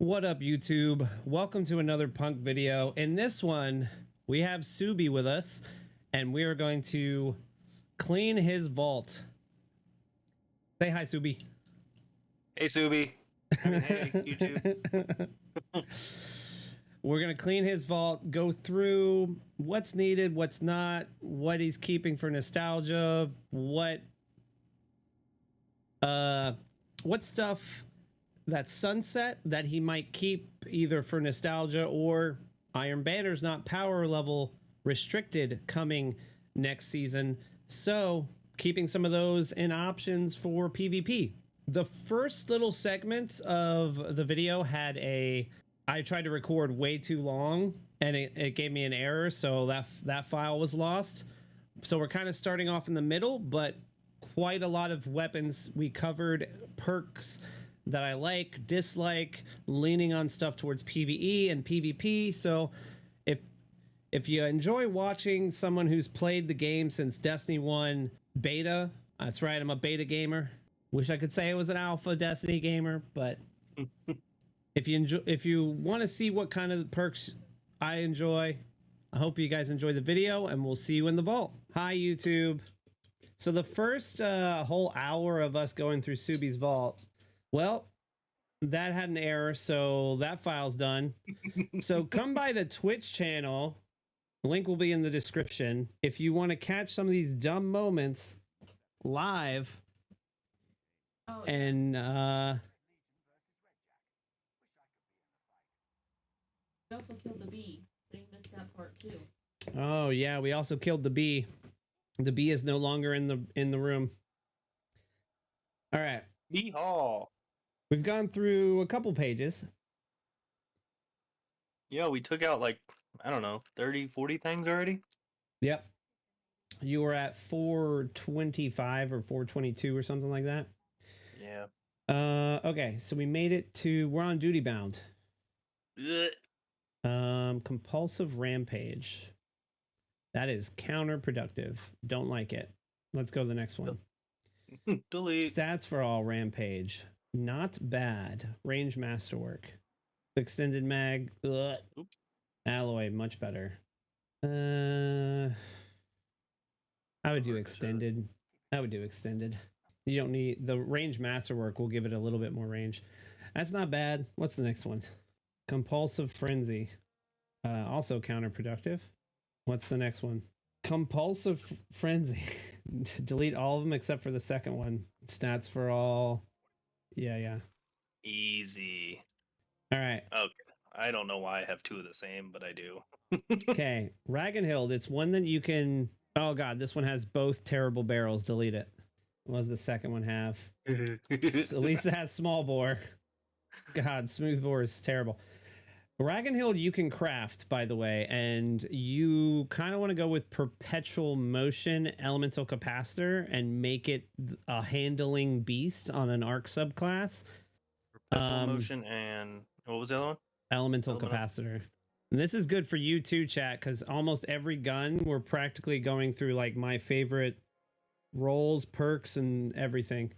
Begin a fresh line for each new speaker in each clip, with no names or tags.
What up, YouTube? Welcome to another punk video. In this one, we have Subie with us, and we are going to clean his vault. Say hi, Subie.
Hey, Subie. I mean, hey, YouTube.
We're going to clean his vault, go through what's needed, what's not, what he's keeping for nostalgia, what stuff that sunset that he might keep either for nostalgia or Iron Banner's not power level restricted coming next season. So keeping some of those in options for PvP. The first little segment of the video had I tried to record way too long and it gave me an error. So that file was lost. So we're kind of starting off in the middle, but quite a lot of weapons we covered, perks that I like, dislike, leaning on stuff towards PvE and PvP. So if you enjoy watching someone who's played the game since Destiny 1 beta, that's right, I'm a beta gamer. Wish I could say I was an alpha Destiny gamer, but if you want to see what kind of perks I enjoy, I hope you guys enjoy the video, and we'll see you in the vault. Hi, YouTube. So the first whole hour of us going through Subie's vault, well, that had an error, so that file's done. So come by the Twitch channel. The link will be in the description. If you want to catch some of these dumb moments live.
Oh, yeah.
And
We also killed the bee. So you missed that part too.
oh yeah, we also killed the bee. The bee is no longer in the room. All right.
Yeehaw.
We've gone through a couple pages.
Yeah, we took out like, I don't know, 30, 40 things already?
Yep. You were at 425 or 422 or something like that.
Yeah.
Okay, so we made it to, we're on duty bound.
Ugh.
Compulsive rampage. That is counterproductive. Don't like it. Let's go to the next one.
Delete.
Stats for all rampage. Not bad. Range masterwork. Extended mag. Ugh.
Oops.
Alloy, much better. I would do extended. I would do extended. You don't need the range masterwork will give it a little bit more range. That's not bad. What's the next one? Compulsive frenzy. Also counterproductive. What's the next one? Compulsive frenzy. Delete all of them except for the second one. Stats for all. Yeah.
Easy.
All right.
Okay. I don't know why I have two of the same, but I do.
Okay. Ragnhild. It's one that you can. Oh god, this one has both terrible barrels. Delete it. What does the second one have? At least it has small bore. God, smooth bore is terrible. Ragnhild you can craft, by the way, and you kind of want to go with perpetual motion elemental capacitor and make it a handling beast on an arc subclass.
Perpetual motion and what was the other one?
Elemental capacitor. And this is good for you too, chat, because almost every gun we're practically going through like my favorite roles, perks, and everything.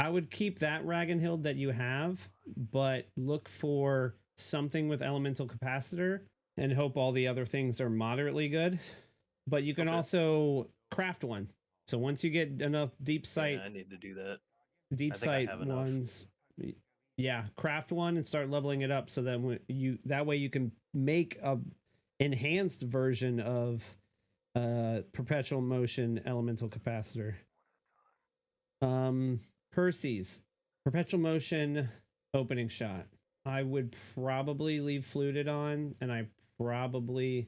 I would keep that Ragnhild that you have, but look for something with elemental capacitor and hope all the other things are moderately good. But you can also craft one. So once you get enough deep sight,
I need to do that.
Deep sight ones, yeah, craft one and start leveling it up so that that way you can make a enhanced version of perpetual motion elemental capacitor. Percy's perpetual motion opening shot. I would probably leave fluted on, and I probably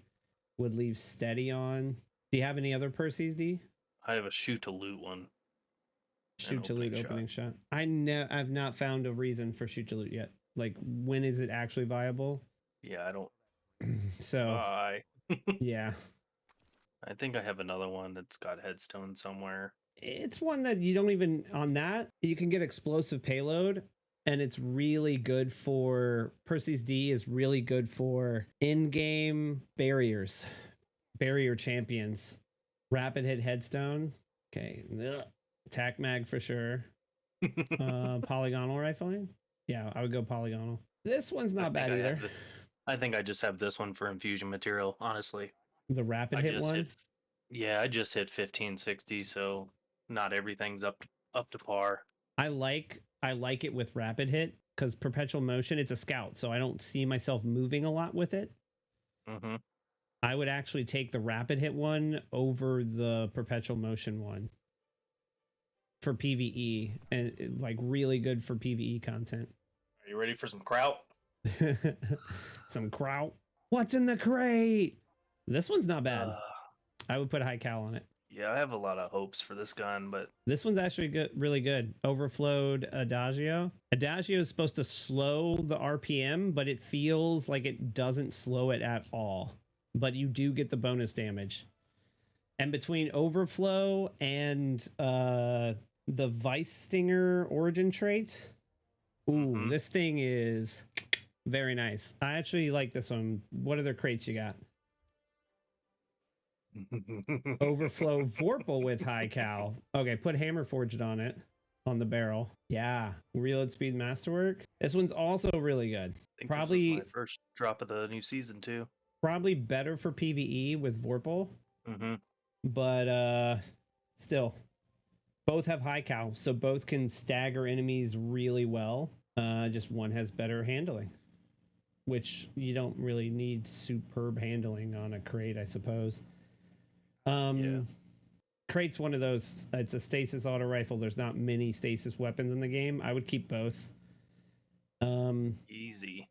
would leave steady on. Do you have any other Percy's, D?
I have a shoot to loot one.
Shoot to loot opening shot. I've not found a reason for shoot to loot yet. Like, when is it actually viable?
Yeah, I don't.
So, yeah.
I think I have another one that's got headstone somewhere.
It's one that you don't even, on that, you can get explosive payload, and it's really good for, Percy's D is really good for in-game barriers, barrier champions. Rapid hit headstone. Okay. Ugh. Attack mag for sure. Polygonal rifling. Yeah, I would go polygonal. This one's not bad either.
I think I just have this one for infusion material, honestly.
The rapid
I
hit
just
one.
hit, yeah, I just hit 1560, so not everything's up to par.
I like it with rapid hit because perpetual motion. It's a scout, so I don't see myself moving a lot with it.
Mm-hmm.
I would actually take the rapid hit one over the perpetual motion one for PvE, and like really good for PvE content.
Are you ready for some kraut?
Some kraut. What's in the crate? This one's not bad. I would put high cal on it.
Yeah, I have a lot of hopes for this gun, but
This one's actually good, really good. Overflowed Adagio. Adagio is supposed to slow the RPM, but it feels like it doesn't slow it at all. But you do get the bonus damage. And between Overflow and the Vice Stinger origin trait, ooh, this thing is very nice. I actually like this one. What other crates you got? Overflow Vorpal with high cal. Okay, put Hammer Forged on it, on the barrel. Yeah, reload speed masterwork. This one's also really good.
I think
Probably
this was my first drop of the new season too.
probably better for PvE with Vorpal,
Mm-hmm.
but still, both have high cal, so both can stagger enemies really well. Just one has better handling, which you don't really need superb handling on a crate, I suppose.
Yeah.
Crate's one of those. It's a stasis auto rifle. There's not many stasis weapons in the game. I would keep both.
Easy.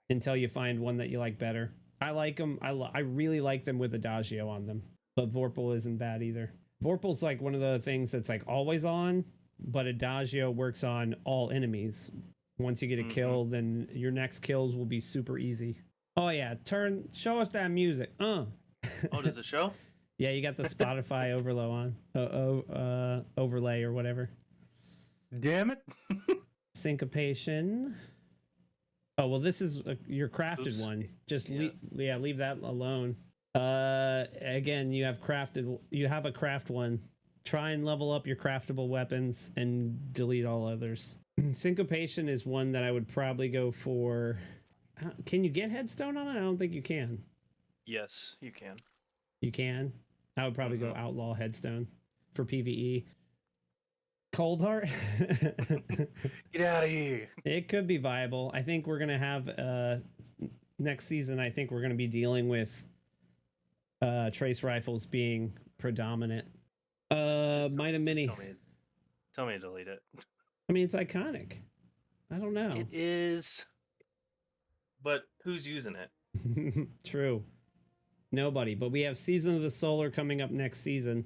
Until you find one that you like better. I like them. I really like them with Adagio on them. But Vorpal isn't bad either. Vorpal's like one of the things that's like always on, but Adagio works on all enemies. Once you get a kill, then your next kills will be super easy. Oh yeah, show us that music.
Oh, does it show?
Yeah, you got the Spotify overlay or whatever.
Damn it.
Syncopation. Oh, well, this is your crafted
Oops.
one. Just
Yeah.
leave that alone. Again, you have a craft one. Try and level up your craftable weapons and delete all others. Syncopation is one that I would probably go for. Can you get headstone on it? I don't think you can.
Yes, you can.
You can. I would probably go outlaw headstone for PvE. Cold Heart.
Get out of here.
It could be viable. I think we're gonna have next season. I think we're gonna be dealing with trace rifles being predominant. Mida Mini.
Tell me to delete it.
I mean, it's iconic. I don't know.
It is. But who's using it?
True. Nobody. But we have Season of the Solar coming up next season.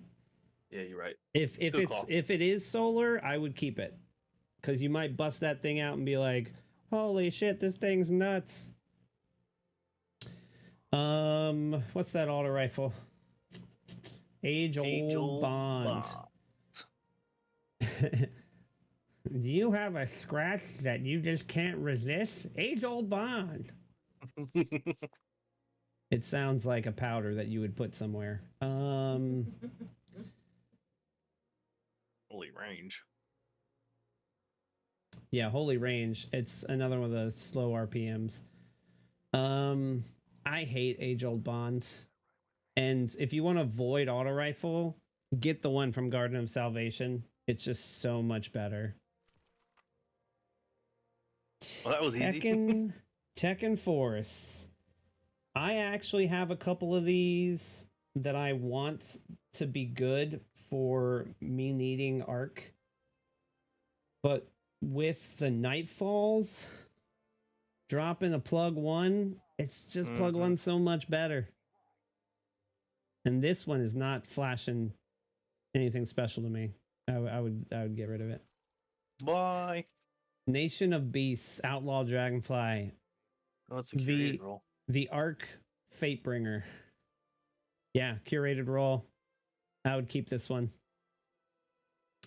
Yeah, you're right.
If
Good call.
if it is solar, I would keep it. Because you might bust that thing out and be like, holy shit, this thing's nuts. What's that auto rifle? Age old bond. Do you have a scratch that you just can't resist? Age old bond. It sounds like a powder that you would put somewhere.
Holy range.
Yeah, Holy Range. It's another one of the slow RPMs. I hate Age Old Bond. And if you want to avoid auto rifle, get the one from Garden of Salvation. It's just so much better.
Well, that was easy.
Tekken Force. I actually have a couple of these that I want to be good for me needing arc. But with the Nightfalls, dropping a plug one, it's just plug one so much better. And this one is not flashing anything special to me. I would get rid of it.
Bye.
Nation of Beasts, Outlaw Dragonfly.
Oh, it's a curated roll.
The Arc Fatebringer. Yeah, curated roll. I would keep this one.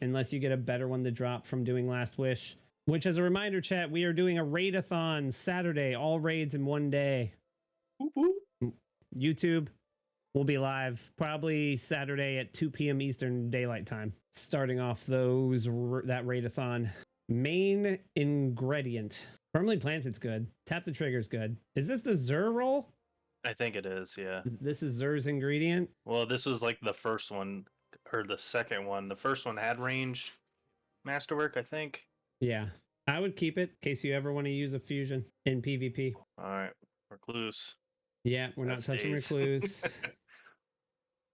Unless you get a better one to drop from doing Last Wish. Which, as a reminder, chat, we are doing a raid-a-thon Saturday. All raids in one day. YouTube will be live probably Saturday at 2 p.m. Eastern Daylight Time. Starting off that raid-a-thon. Main ingredient. Firmly Planted's good. Tap the Trigger's good. Is this the Zur roll?
I think it is, yeah.
This is Zur's ingredient?
Well, this was like the first one, or the second one. The first one had range masterwork, I think.
Yeah. I would keep it in case you ever want to use a fusion in PvP.
All right, Recluse.
Yeah, we're not
That's
touching
ace.
Recluse.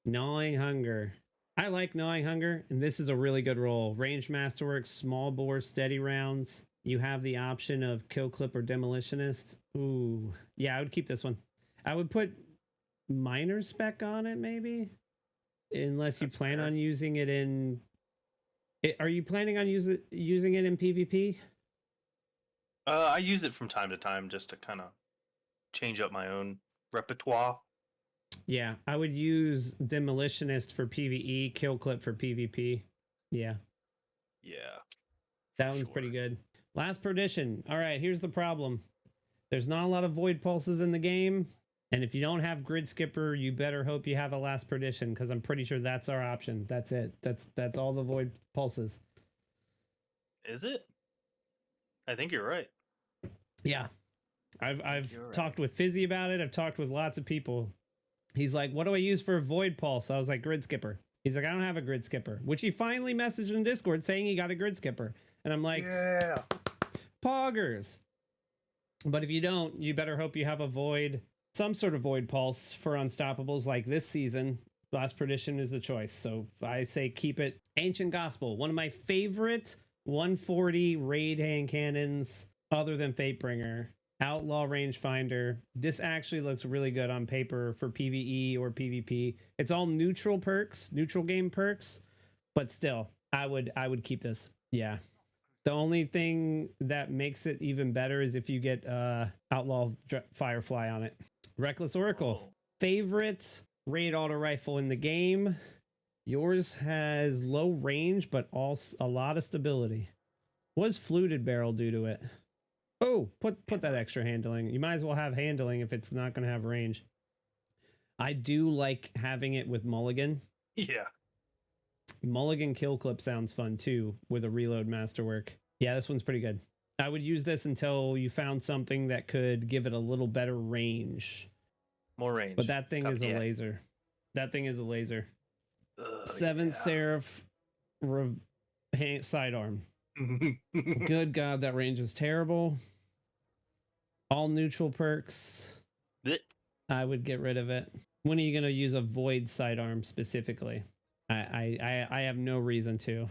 Gnawing Hunger. I like Gnawing Hunger, and this is a really good roll. Range Masterwork, small bore, steady rounds. You have the option of Kill Clip or Demolitionist. Ooh. Yeah, I would keep this one. I would put Miner Spec on it, maybe? Unless you
That's
plan
fair.
on using it in... Are you planning on using it in PvP?
I use it from time to time just to kind of change up my own repertoire.
Yeah, I would use Demolitionist for PvE, Kill Clip for PvP. Yeah,
Yeah.
that one's pretty good. Last Perdition. All right, here's the problem. There's not a lot of Void Pulses in the game, and if you don't have Grid Skipper, you better hope you have a Last Perdition, because I'm pretty sure that's our options. That's it. That's all the Void Pulses.
Is it? I think you're right.
Yeah. I've
You're right.
talked with Fizzy about it. I've talked with lots of people. He's like, what do I use for a Void Pulse? I was like, Grid Skipper. He's like, I don't have a Grid Skipper, which he finally messaged in Discord saying he got a Grid Skipper. And I'm like,
Yeah.
poggers. But if you don't, you better hope you have a Void, some sort of Void Pulse for Unstoppables like this season. Last Perdition is the choice. So I say keep it. Ancient Gospel, one of my favorite 140 raid hand cannons other than Fatebringer. Outlaw Rangefinder. This actually looks really good on paper for PvE or PvP. It's all neutral perks, neutral game perks, but still, I would keep this. Yeah. The only thing that makes it even better is if you get Outlaw Firefly on it. Reckless Oracle. Favorite raid auto rifle in the game. Yours has low range, but a lot of stability. What does Fluted Barrel do to it? Oh, put that extra handling. You might as well have handling if it's not going to have range. I do like having it with Mulligan.
Yeah.
Mulligan Kill Clip sounds fun too with a reload masterwork. Yeah, this one's pretty good. I would use this until you found something that could give it a little better range.
More range.
But that thing is a
yeah.
laser. That thing is a laser.
Ugh,
7th Seraph sidearm. Good God, that range is terrible. All neutral perks.
Blech.
I would get rid of it. When are you going to use a Void sidearm specifically? I have no reason to.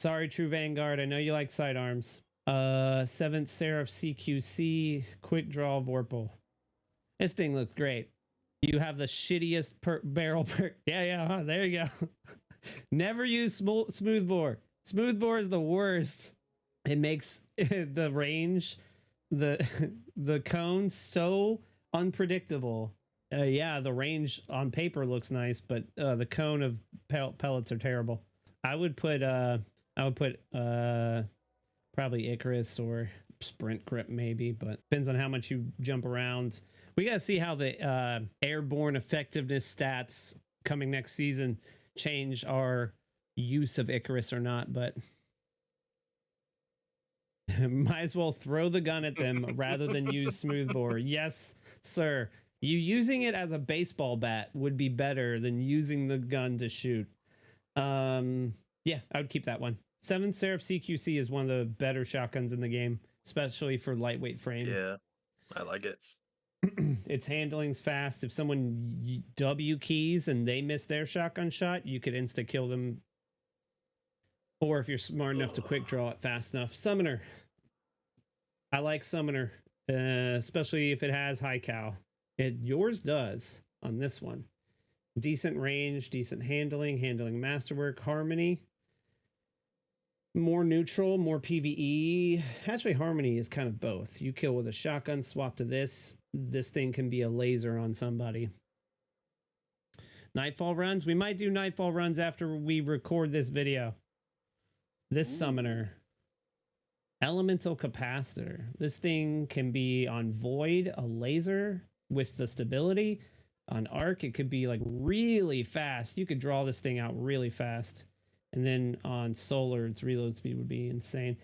Sorry, True Vanguard. I know you like sidearms. 7th Seraph CQC Quick Draw Vorpal. This thing looks great. You have the shittiest barrel perk. Yeah, there you go. Never use smooth bore. Smooth bore is the worst. It makes the range, the cone so unpredictable. Yeah, the range on paper looks nice, but the cone of pellets are terrible. I would put probably Icarus or Sprint Grip maybe, but depends on how much you jump around. We gotta see how the airborne effectiveness stats coming next season change our use of Icarus or not, but might as well throw the gun at them rather than use smoothbore. Yes, sir. You using it as a baseball bat would be better than using the gun to shoot. Yeah, I would keep that one. 7th Seraph CQC is one of the better shotguns in the game, especially for lightweight frame.
Yeah, I like it.
Its handling's fast. If someone W keys and they miss their shotgun shot, you could insta kill them. Or if you're smart enough to quick draw it fast enough. Summoner. I like Summoner, especially if it has high cal. Yours does on this one. Decent range, decent handling masterwork, harmony. More neutral, more PvE. Actually, harmony is kind of both. You kill with a shotgun, swap to this. This thing can be a laser on somebody. Nightfall runs. We might do Nightfall runs after we record this video. This Summoner. Elemental Capacitor. This thing can be on Void, a laser with the stability. On Arc, it could be like really fast. You could draw this thing out really fast. And then on Solar, its reload speed would be insane.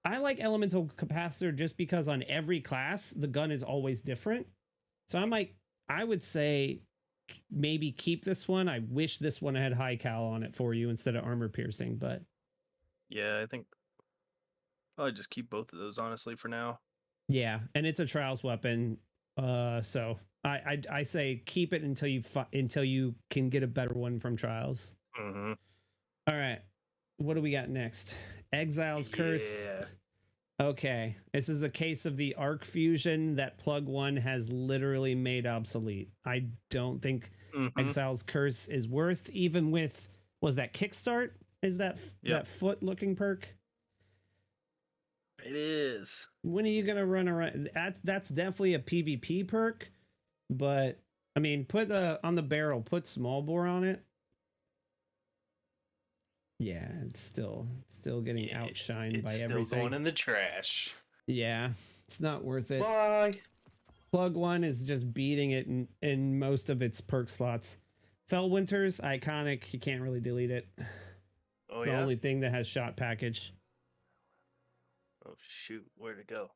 I like elemental capacitor just because on every class the gun is always different. So I would say maybe keep this one. I wish this one had high cal on it for you instead of armor piercing, but
Yeah, I think I'll just keep both of those honestly for now.
yeah, and it's a trials weapon. So I say keep it until you can get a better one from trials.
Mm-hmm.
All right, what do we got next? Exile's Curse.
Yeah.
Okay, this is a case of the arc fusion that plug one has literally made obsolete. I don't think Exile's Curse is worth, even with, was that kickstart? Is that that foot looking perk?
It is.
When are you gonna run around? That's definitely a PvP perk, but I mean, put on the barrel, put small bore on it. Yeah, it's still getting outshined by everything.
It's still going in the trash.
Yeah, it's not worth it.
Bye.
Plug one is just beating it in most of its perk slots. Fellwinter's iconic. You can't really delete it.
Oh,
It's the only thing that has shot package.
Oh shoot, where'd it go?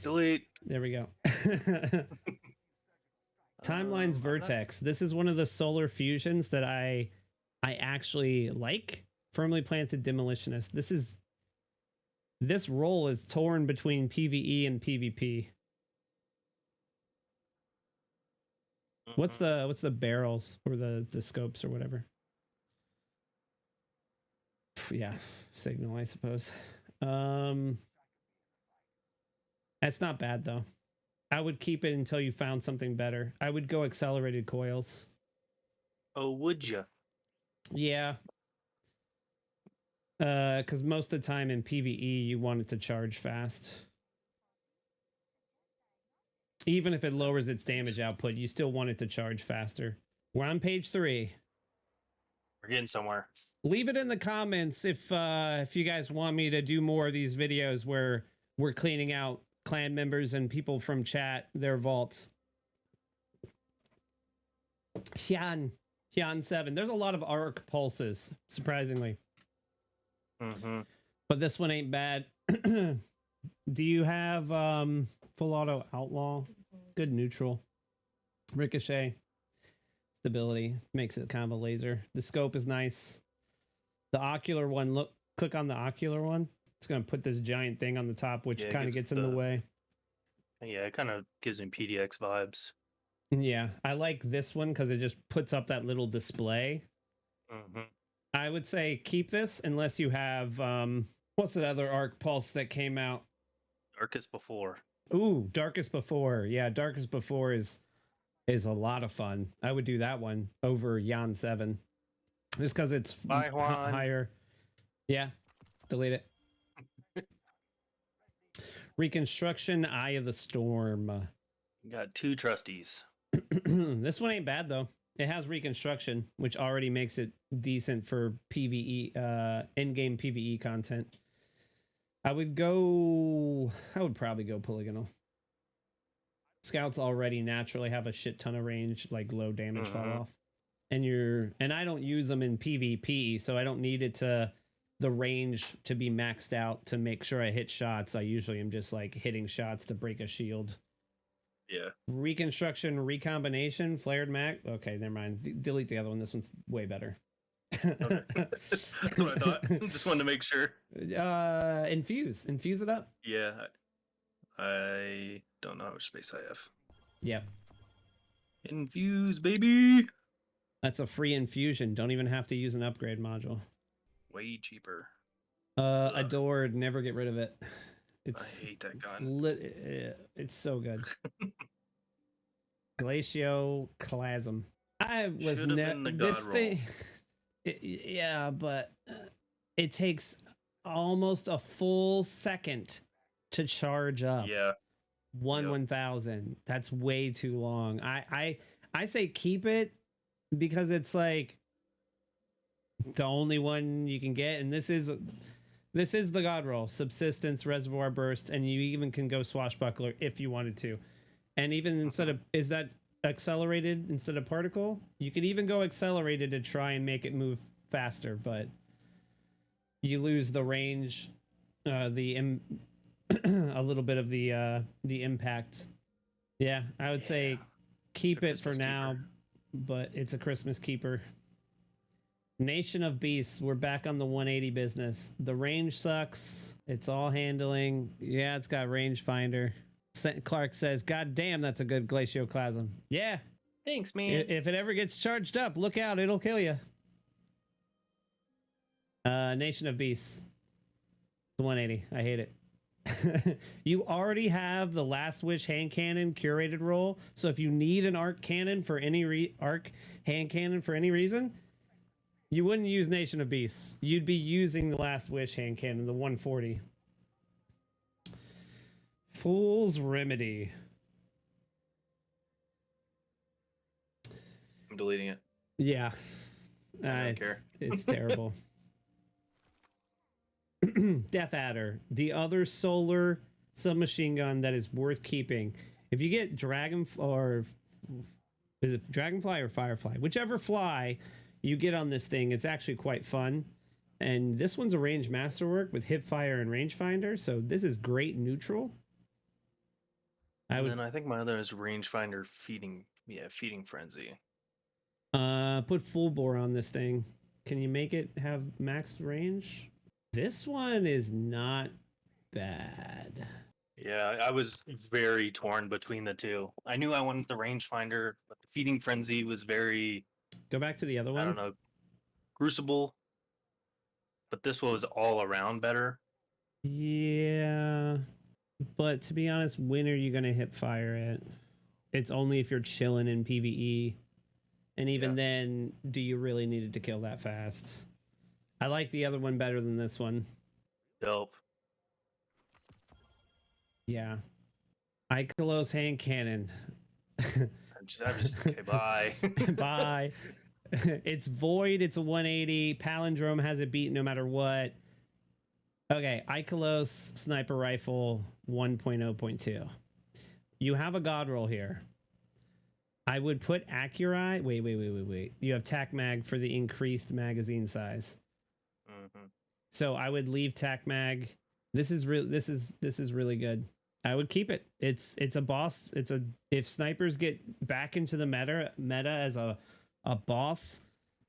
Delete.
There we go. Timeline's Vertex. This is one of the solar fusions that I actually like. Firmly planted demolitionist. This role is torn between PvE and PvP. What's the barrels or the scopes or whatever? Yeah, signal, I suppose. That's not bad though. I would keep it until you found something better. I would go accelerated coils.
Oh, would you?
Yeah. Because most of the time in PvE, you want it to charge fast. Even if it lowers its damage output, you still want it to charge faster. We're on page 3.
We're getting somewhere.
Leave it in the comments if you guys want me to do more of these videos where we're cleaning out clan members and people from chat, their vaults. Hyun 7. There's a lot of arc pulses, surprisingly. But this one ain't bad. Do you have full auto outlaw? Good neutral. Ricochet. Stability. Makes it kind of a laser. The scope is nice. The ocular one, click on the ocular one. It's going to put this giant thing on the top, which kind of gets in the way.
Yeah, it kind of gives me PDX vibes.
Yeah, I like this one because it just puts up that little display. I would say keep this unless you have, what's that other arc pulse that came out?
Darkest Before.
Ooh, Darkest Before. Yeah, Darkest Before is a lot of fun. I would do that one over Yan 7. Just because it's higher. Yeah, delete it. Reconstruction, Eye of the Storm.
Got 2 trusties.
This one ain't bad though. It has reconstruction, which already makes it decent for PvE, in-game PvE content. I would probably go polygonal. Scouts already naturally have a shit ton of range, like low damage fall off. And I don't use them in PvP, so I don't need the range to be maxed out to make sure I hit shots. I usually am just like hitting shots to break a shield.
Yeah.
Reconstruction, recombination, flared mag. Okay, never mind. Delete the other one. This one's way better.
That's what I thought. Just wanted to make sure.
Infuse it up.
Yeah. I don't know how much space I have.
Yeah.
Infuse, baby.
That's a free infusion. Don't even have to use an upgrade module.
Way cheaper.
Adored. Never get rid of it.
I hate that gun.
It's so good. Glacioclasm. I was this thing. Yeah, but it takes almost a full second to charge up.
Yeah.
1000. That's way too long. I say keep it because it's like the only one you can get, and this is the god roll, subsistence, reservoir burst, and you even can go swashbuckler if you wanted to. And even instead of, is that accelerated instead of particle? You could even go accelerated to try and make it move faster, but you lose the range a little bit of the impact. Yeah, I would say keep it for
Christmas
now,
keeper.
but it's a Christmas keeper. Nation of Beasts, we're back on the 180 business. The range sucks. It's all handling. Yeah, it's got rangefinder. Clark says, "God damn, that's a good glacioclasm." Yeah,
Thanks, man.
if it ever gets charged up, look out, it'll kill you. Nation of Beasts. The 180. I hate it. You already have the Last Wish hand cannon curated roll, so if you need an arc cannon for any arc hand cannon for any reason, you wouldn't use Nation of Beasts. You'd be using the Last Wish hand cannon, the 140. Fool's Remedy.
I'm deleting it.
Yeah.
I don't
It's-
care.
It's terrible. Death Adder, the other solar submachine gun that is worth keeping. If you get is it Dragonfly or Firefly? Whichever fly you get on this thing, it's actually quite fun. And this one's a range masterwork with hipfire and rangefinder, so this is great neutral.
And then I think my other is rangefinder feeding frenzy.
Put full bore on this thing. Can you make it have max range? This one is not bad.
Yeah, I was very torn between the two. I knew I wanted the rangefinder, but the feeding frenzy was very,
Go back to the other one.
I don't know, crucible. But this was all around better.
Yeah, but to be honest, when are you gonna hip fire it? It's only if you're chilling in PvE, and even then, do you really need it to kill that fast? I like the other one better than this one.
Dope.
Yeah, Ikelos hand cannon.
I'm just okay, bye.
Bye. It's void. It's a 180. Palindrome has it beat no matter what. Okay, Ikelos sniper rifle 1.0.2. You have a god roll here. I would put Accurai. Wait. You have Tac Mag for the increased magazine size.
Mhm.
So I would leave Tac Mag. This is really good. I would keep it. It's a boss. If snipers get back into the meta as a boss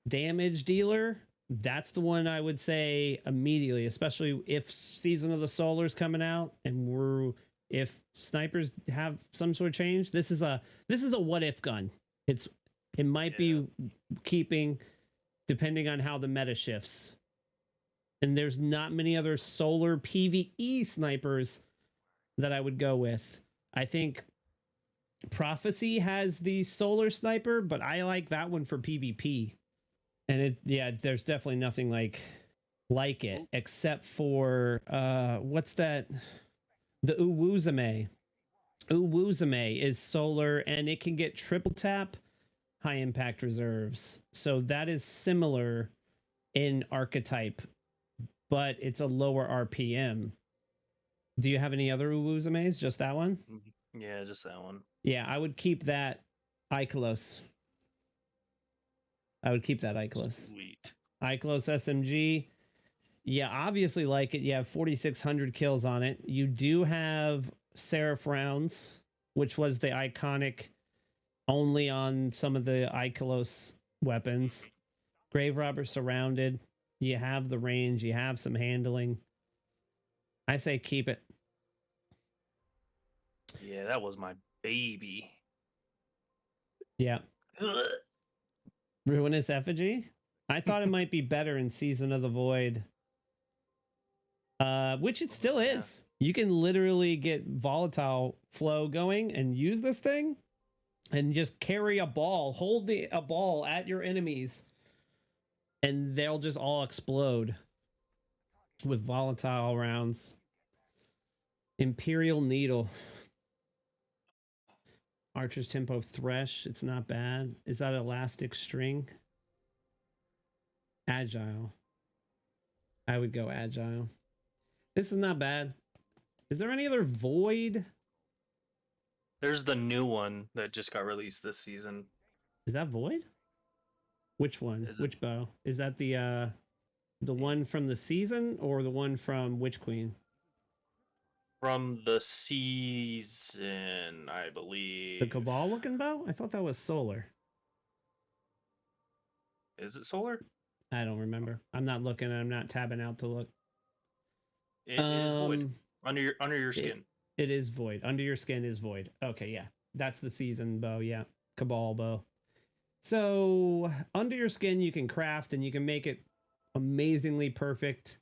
damage dealer, that's the one I would say immediately, especially if Season of the Solar's coming out and if snipers have some sort of change. This is a what if gun. It might be keeping depending on how the meta shifts. And there's not many other solar PvE snipers that I would go with. I think Prophecy has the solar sniper, but I like that one for PvP. And there's definitely nothing like it except for what's that? The Uwuzame. Uwuzame is solar and it can get triple tap high impact reserves. So that is similar in archetype, but it's a lower RPM. Do you have any other Uwuzames? Just that one?
Yeah, just that one.
Yeah, I would keep that Ikelos.
Sweet.
Ikelos SMG. Yeah, obviously like it. You have 4,600 kills on it. You do have Seraph rounds, which was the iconic only on some of the Ikelos weapons. Grave Robber surrounded. You have the range. You have some handling. I say keep it.
Yeah, that was my baby.
Yeah.
Ugh.
Ruinous Effigy? I thought it might be better in Season of the Void. Which it still is. You can literally get volatile flow going and use this thing and just carry a ball, hold a ball at your enemies, and they'll just all explode with volatile rounds. Imperial Needle. Archer's Tempo Thresh. It's not bad. Is that Elastic String? Agile. I would go Agile. This is not bad. Is there any other Void?
There's the new one that just got released this season.
Is that Void? Which one?
Is it?
Which bow? Is that the one from the season or the one from Witch Queen?
From the season, I believe.
The Cabal looking bow? I thought that was solar.
Is it solar?
I don't remember. I'm not looking. I'm not tabbing out to look.
It is void. Under your skin.
It is void. Under your skin is void. Okay, yeah. That's the season bow, yeah. Cabal bow. So under your skin you can craft and you can make it amazingly perfect.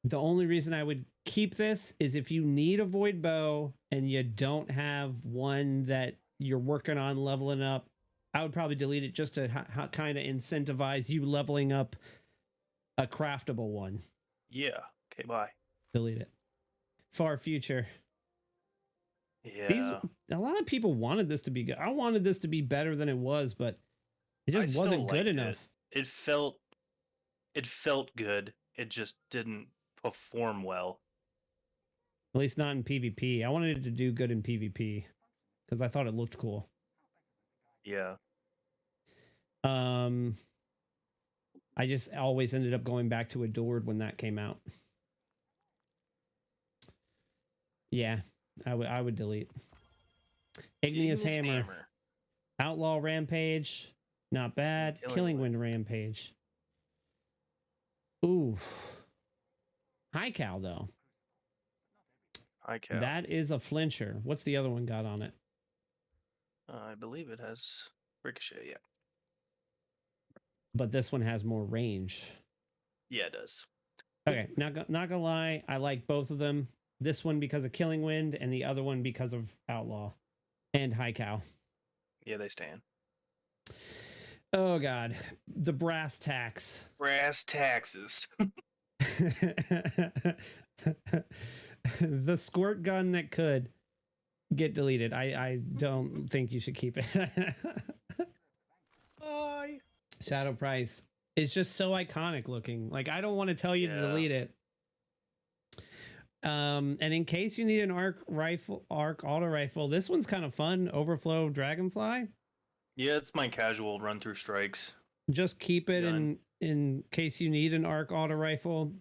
The only reason I would keep this is if you need a void bow and you don't have one that you're working on leveling up, I would probably delete it just to kind of incentivize you leveling up a craftable one.
Yeah. Okay, bye.
Delete it. Far future.
Yeah.
A lot of people wanted this to be good. I wanted this to be better than it was, but it just wasn't good enough.
It felt good. It just didn't perform well.
At least not in PvP. I wanted it to do good in PvP because I thought it looked cool.
Yeah.
I just always ended up going back to Adored when that came out. Yeah, I would delete. Igneous Hammer. Outlaw Rampage. Not bad. Killing Wind Rampage. Ooh. High Cow, though.
High Cow.
That is a flincher. What's the other one got on it?
I believe it has Ricochet, yeah.
But this one has more range.
Yeah, it does.
Okay, not gonna lie, I like both of them. This one because of Killing Wind, and the other one because of Outlaw and High Cow.
Yeah, they stand.
Oh God, the brass tacks.
Brass taxes.
The squirt gun that could get deleted. I don't think you should keep it.
Bye.
Shadow Price. It's just so iconic looking. Like, I don't want to tell you to delete it. And in case you need an arc auto rifle, this one's kind of fun. Overflow Dragonfly.
Yeah, it's my casual run through strikes.
Just keep it in case you need an arc auto rifle.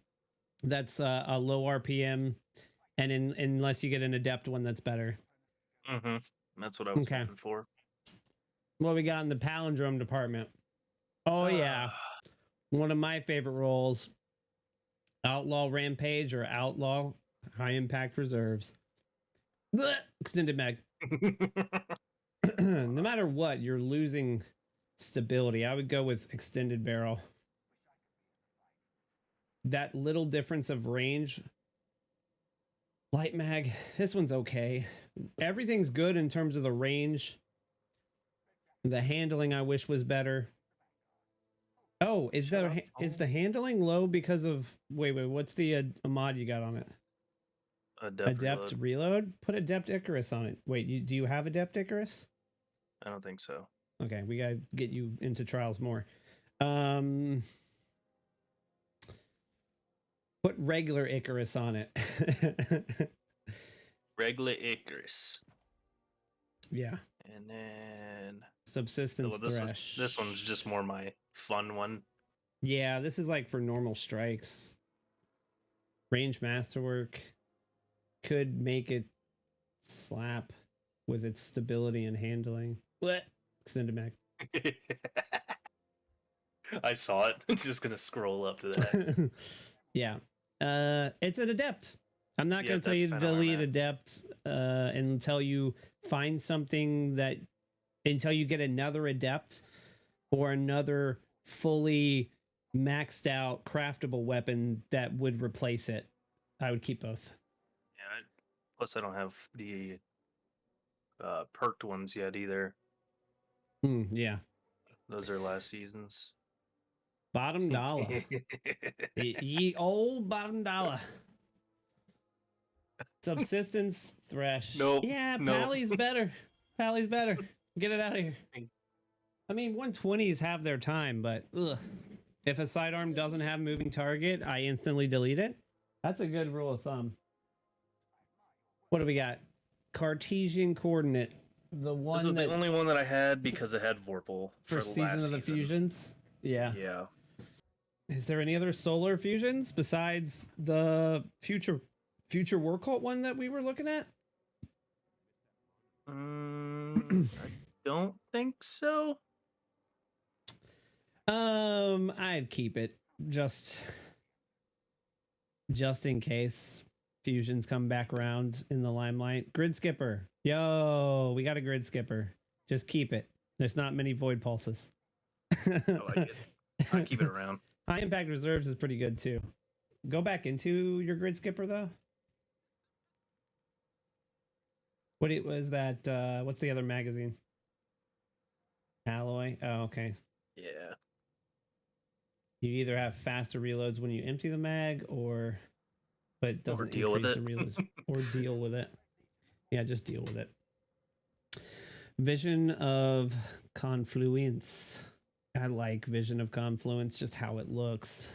That's a low RPM, and unless you get an adept one, that's better.
Mm-hmm. That's what I was looking for.
What we got in the palindrome department? Oh yeah, one of my favorite roles: Outlaw Rampage or Outlaw High Impact Reserves. Blech! Extended mag. No matter what, you're losing stability. I would go with extended barrel. That little difference of range. Light mag, this one's okay. Everything's good in terms of the range. The handling I wish was better. Oh, is the handling low because of wait, what's the mod you got on it? Adept reload? Put Adept Icarus on it. Wait, do you have Adept Icarus?
I don't think so.
Okay, we gotta get you into trials more. Put regular Icarus on it.
Regular Icarus.
Yeah.
And then
Subsistence Thresh.
This one's just more my fun one.
Yeah, this is like for normal strikes. Range Masterwork could make it slap with its stability and handling. What? Extended mag.
I saw it. It's just gonna scroll up to that.
Yeah. It's an adept. I'm not going to tell you to delete adept until you find something until you get another adept or another fully maxed out craftable weapon that would replace it. I would keep both.
Yeah. Plus, I don't have the perked ones yet either.
Yeah.
Those are last season's.
Bottom dollar. Ye old bottom dollar. Subsistence Thresh.
Nope.
Yeah,
nope.
Pally's better. Pally's better. Get it out of here. I mean, 120s have their time, but ugh. If a sidearm doesn't have moving target, I instantly delete it. That's a good rule of thumb. What do we got? Cartesian coordinate. The
only one that I had because it had Vorpal for the
season
last
of the fusions. Yeah.
Yeah.
Is there any other solar fusions besides the future future war cult one that we were looking at?
I don't think so.
I'd keep it just in case fusions come back around in the limelight. Grid skipper. Yo, we got a grid skipper. Just keep it. There's not many void pulses.
I like it. I keep it around.
High impact reserves is pretty good too. Go back into your grid skipper though. What it was that what's the other magazine? Alloy. Oh, okay.
Yeah.
You either have faster reloads when you empty the mag or but it doesn't
deal with
increase
it.
the reloads. Or deal with it. Yeah, just deal with it. Vision of Confluence. I like Vision of Confluence, just how it looks.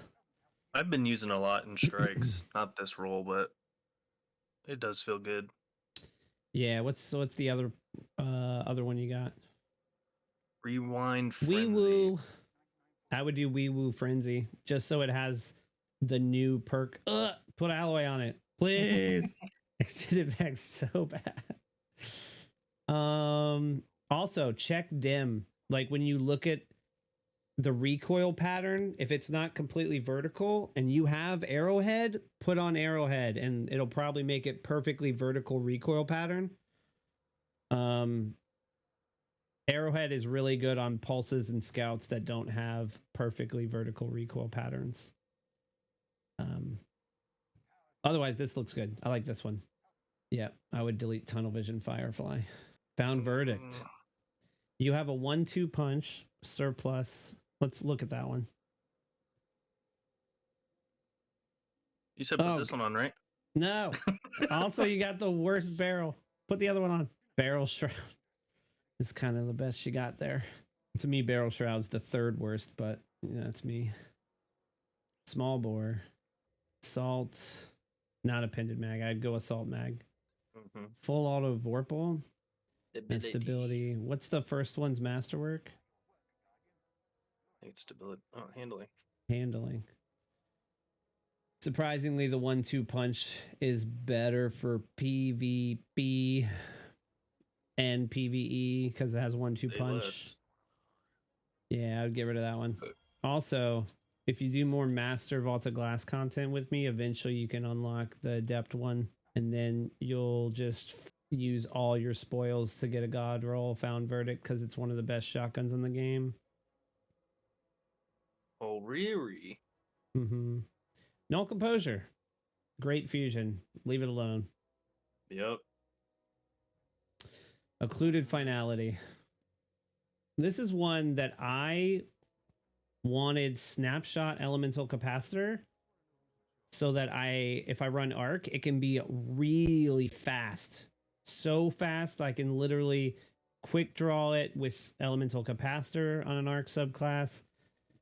I've been using a lot in strikes. Not this roll, but it does feel good.
Yeah, what's the other one you got?
Rewind
Wee
Frenzy.
Woo. I would do Wee Woo Frenzy just so it has the new perk. Put alloy on it, please. Extended back so bad. Also check dim. Like when you look at the recoil pattern, if it's not completely vertical and you have arrowhead, put on arrowhead and it'll probably make it perfectly vertical recoil pattern. Arrowhead is really good on pulses and scouts that don't have perfectly vertical recoil patterns. Otherwise, this looks good. I like this one. Yeah, I would delete Tunnel Vision Firefly. Found Verdict. You have a 1-2 punch surplus. Let's look at that one.
You said put this one on, right?
No. Also, you got the worst barrel. Put the other one on. Barrel Shroud. It's kind of the best you got there. To me, Barrel Shroud's the third worst, but yeah, that's me. Small bore. Assault. Not a pendant mag. I'd go assault mag.
Mm-hmm.
Full auto Vorpal. And stability. What's the first one's masterwork?
I think it's stability. Oh, handling.
Handling. Surprisingly, the 1-2 punch is better for PvP and PvE because it has 1-2 punch.
Less.
Yeah, I would get rid of that one. Also, if you do more Master Vault of Glass content with me, eventually you can unlock the Adept one, and then you'll just use all your spoils to get a God roll. Found Verdict because it's one of the best shotguns in the game.
Oh, really?
Mm-hmm. Null Composure. Great fusion. Leave it alone.
Yep.
Occluded Finality. This is one that I wanted Snapshot Elemental Capacitor so that if I run Arc, it can be really fast. So fast I can literally quick draw it with Elemental Capacitor on an Arc subclass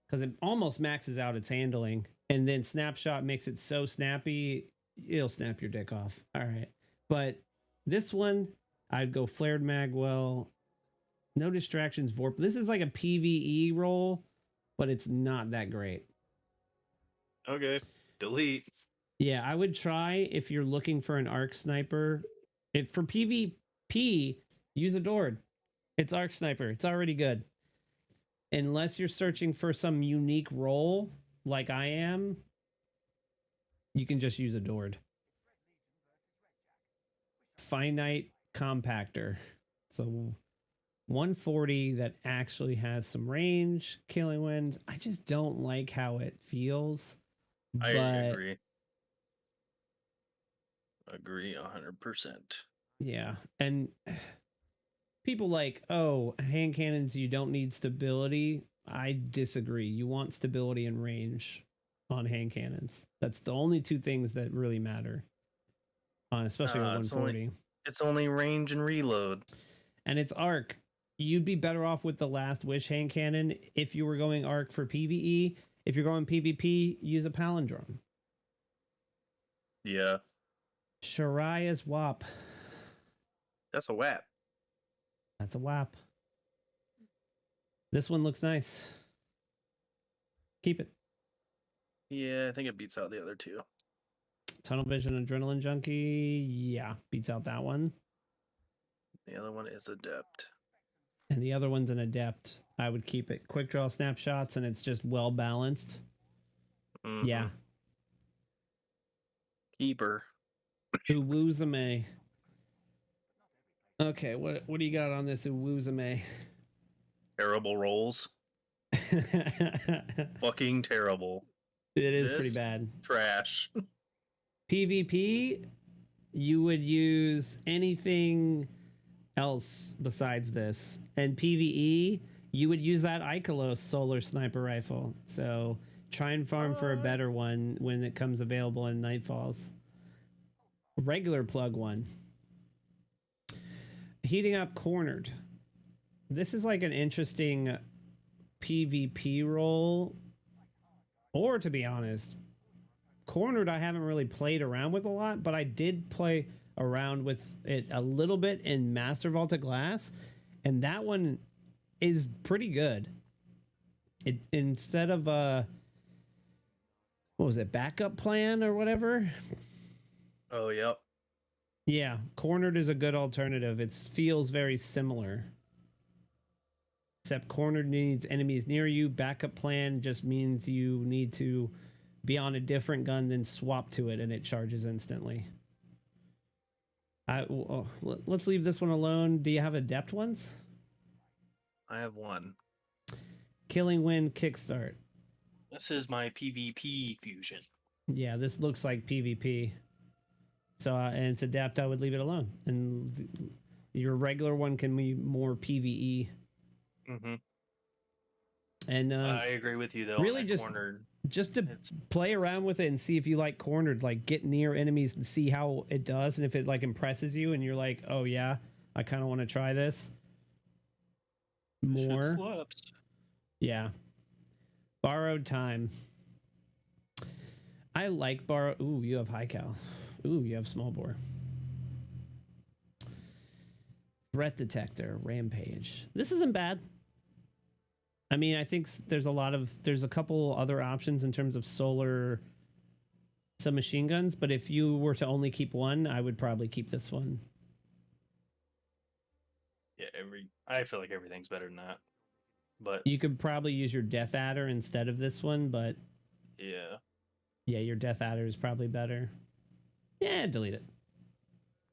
because it almost maxes out its handling. And then Snapshot makes it so snappy, it'll snap your dick off. All right. But this one, I'd go Flared Magwell. No Distractions Vorp. This is like a PvE roll, but it's not that great.
Okay. Delete.
Yeah, I would try if you're looking for an Arc Sniper. If for PvP, use Adored. It's Arc Sniper. It's already good. Unless you're searching for some unique role, like I am, you can just use Adored. Finite Compactor. So 140 that actually has some range, Killing Wind. I just don't like how it feels.
I
but
agree. Agree 100%.
yeah, and people like, oh, hand cannons, you don't need stability. I disagree. You want stability and range on hand cannons. That's the only two things that really matter. Especially with 140.
It's only range and reload.
And it's Arc. You'd be better off with the Last Wish hand cannon if you were going Arc for PvE. If you're going PvP, use a Palindrome.
Yeah.
Shariah's WAP.
That's a WAP.
That's a WAP. This one looks nice. Keep it.
Yeah, I think it beats out the other two.
Tunnel Vision Adrenaline Junkie, yeah, beats out that one.
The other one is Adept.
And the other one's an Adept. I would keep it. Quick Draw Snapshots, and it's just well balanced.
Mhm.
Yeah.
Keeper.
Uwuzume. Okay, what do you got on this Uwuzume?
Terrible rolls. Fucking terrible.
It is
This-
pretty bad.
Trash.
PvP, you would use anything else besides this. And PvE, you would use that Ikelos solar sniper rifle. So try and farm for a better one when it comes available in Nightfalls. Regular plug one. Heating up Cornered. This is like an interesting PvP role. Or to be honest, Cornered I haven't really played around with a lot, but I did play around with it a little bit in Master Vault of Glass, and that one is pretty good. It instead of what was it, backup plan or whatever?
Oh, yep.
Yeah, Cornered is a good alternative. It feels very similar. Except Cornered needs enemies near you. Backup plan just means you need to be on a different gun, then swap to it, and it charges instantly. Let's leave this one alone. Do you have Adept ones?
I have one.
Killing Wind Kickstart.
This is my PvP fusion.
Yeah, this looks like PvP. So, and it's Adept, I would leave it alone. And your regular one can be more PvE.
Mm-hmm.
And
I agree with you, though.
really
on that
just-
cornered.
just to
It's-
play around with it and see if you like Cornered, like get near enemies and see how it does, and if it like impresses you and you're like, oh yeah, I kind of want to try this
Shit
more.
slaps.
Yeah. Borrowed Time. I like Ooh, you have high cal. Ooh, you have small bore. Threat Detector, Rampage. This isn't bad. I mean, I think there's a couple other options in terms of solar submachine guns, but if you were to only keep one, I would probably keep this one.
Yeah, I feel like everything's better than that. But
You could probably use your Death Adder instead of this one, but
yeah.
yeah, your Death Adder is probably better. Yeah, delete it.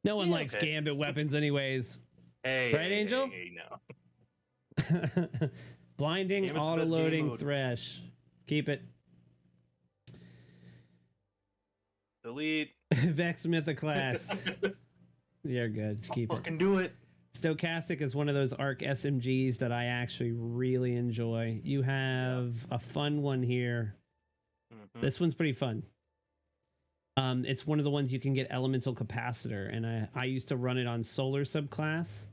No one
Yeah,
likes
okay.
Gambit weapons anyways.
Hey,
Right, Angel?
Hey, no.
Blinding,
Gambit's the best game
auto-loading,
mode.
Thresh. Keep it.
Delete.
Vex Mythoclass. You're good. Keep it.
Fucking do it.
Stochastic is one of those ARC SMGs that I actually really enjoy. You have a fun one here.
Mhm.
This one's pretty fun. It's one of the ones you can get Elemental Capacitor, and I used to run it on Solar subclass.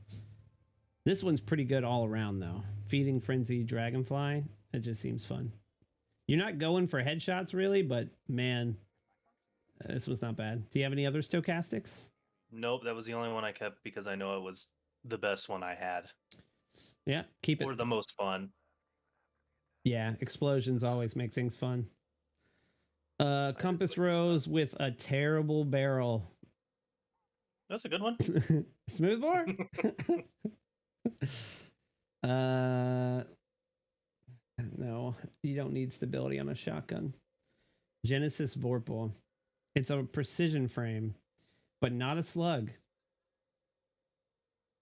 This one's pretty good all around, though. Feeding Frenzy Dragonfly. It just seems fun. You're not going for headshots, really, but man, this was not bad. Do you have any other Stochastics?
Nope, that was the only one I kept because I know it was the best one I had.
Yeah, keep it.
Or the most fun.
Yeah, explosions always make things fun. Compass
like this one.
Rose with a terrible barrel.
That's a good one.
Smoothbore? No, you don't need stability on a shotgun. Genesis Vorpal. It's a precision frame, but not a slug.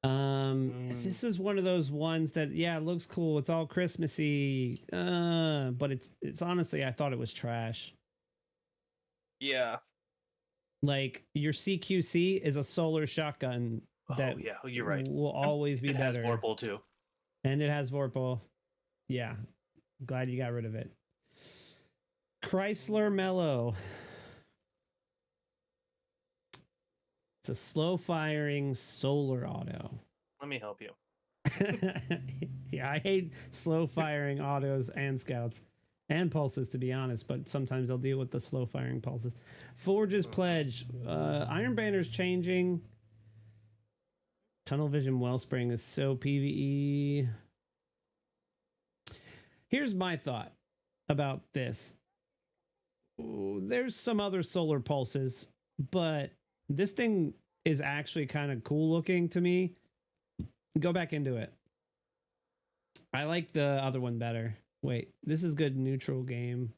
This is one of those ones that, yeah, it looks cool. It's all Christmassy. But it's honestly, I thought it was trash.
Yeah.
Like, your CQC is a solar shotgun that
Oh, yeah, you're right.
will always be
It has
better.
Vorpal too.
And it has Vorpal. Yeah. Glad you got rid of it. Chrysler Mellow. It's a slow firing solar auto.
Let me help you.
Yeah, I hate slow firing autos and scouts and pulses, to be honest, but sometimes I'll deal with the slow firing pulses. Forge's Pledge. Iron Banner's changing. Tunnel Vision Wellspring is so PvE. Here's my thought about this. there's some other solar pulses, but this thing is actually kind of cool looking to me. Go back into it. I like the other one better. Wait, this is good neutral game.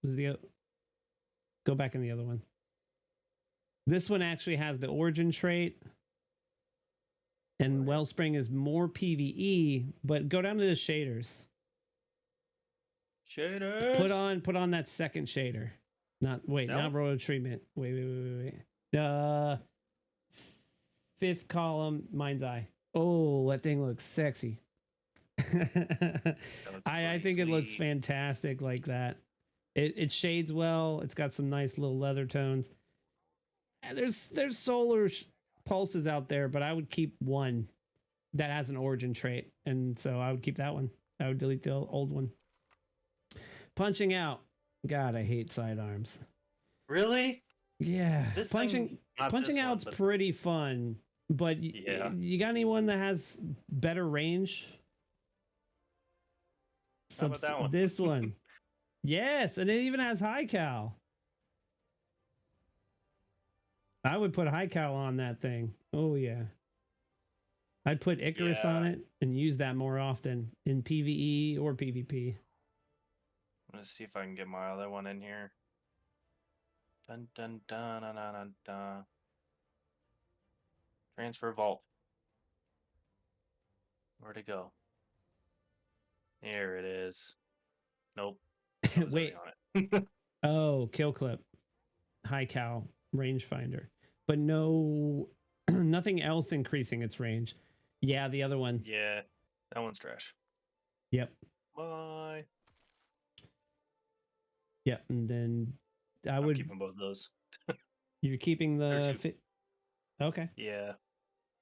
Go back in the other one. This one actually has the origin trait. And Wellspring is more PvE, but go down to the shaders.
Shaders.
Put on that second shader. Not royal treatment. Wait. Fifth column, mind's eye. Oh, that thing looks sexy. I think it looks fantastic like that. It shades well. It's got some nice little leather tones. And there's solar pulses out there, but I would keep one that has an origin trait, and so I would keep that one. I would delete the old one. Punching out. God, I hate sidearms.
Really?
Yeah.
This
punching out's pretty fun, but you got anyone that has better range?
How about that one?
This one. Yes, and it even has high cal. I would put high cal on that thing. Oh yeah. I'd put Icarus on it and use that more often in PvE or PvP.
I'm gonna see if I can get my other one in here. Dun dun dun dun dun dun. Dun. Transfer vault. Where'd it go? There it is. Nope.
Wait.
On it.
Oh, kill clip. High cal rangefinder. But no nothing else increasing its range. Yeah, the other one.
Yeah. That one's trash.
Yep.
Bye.
Yep, and then
I'm keeping both of those.
You're keeping the okay.
Yeah.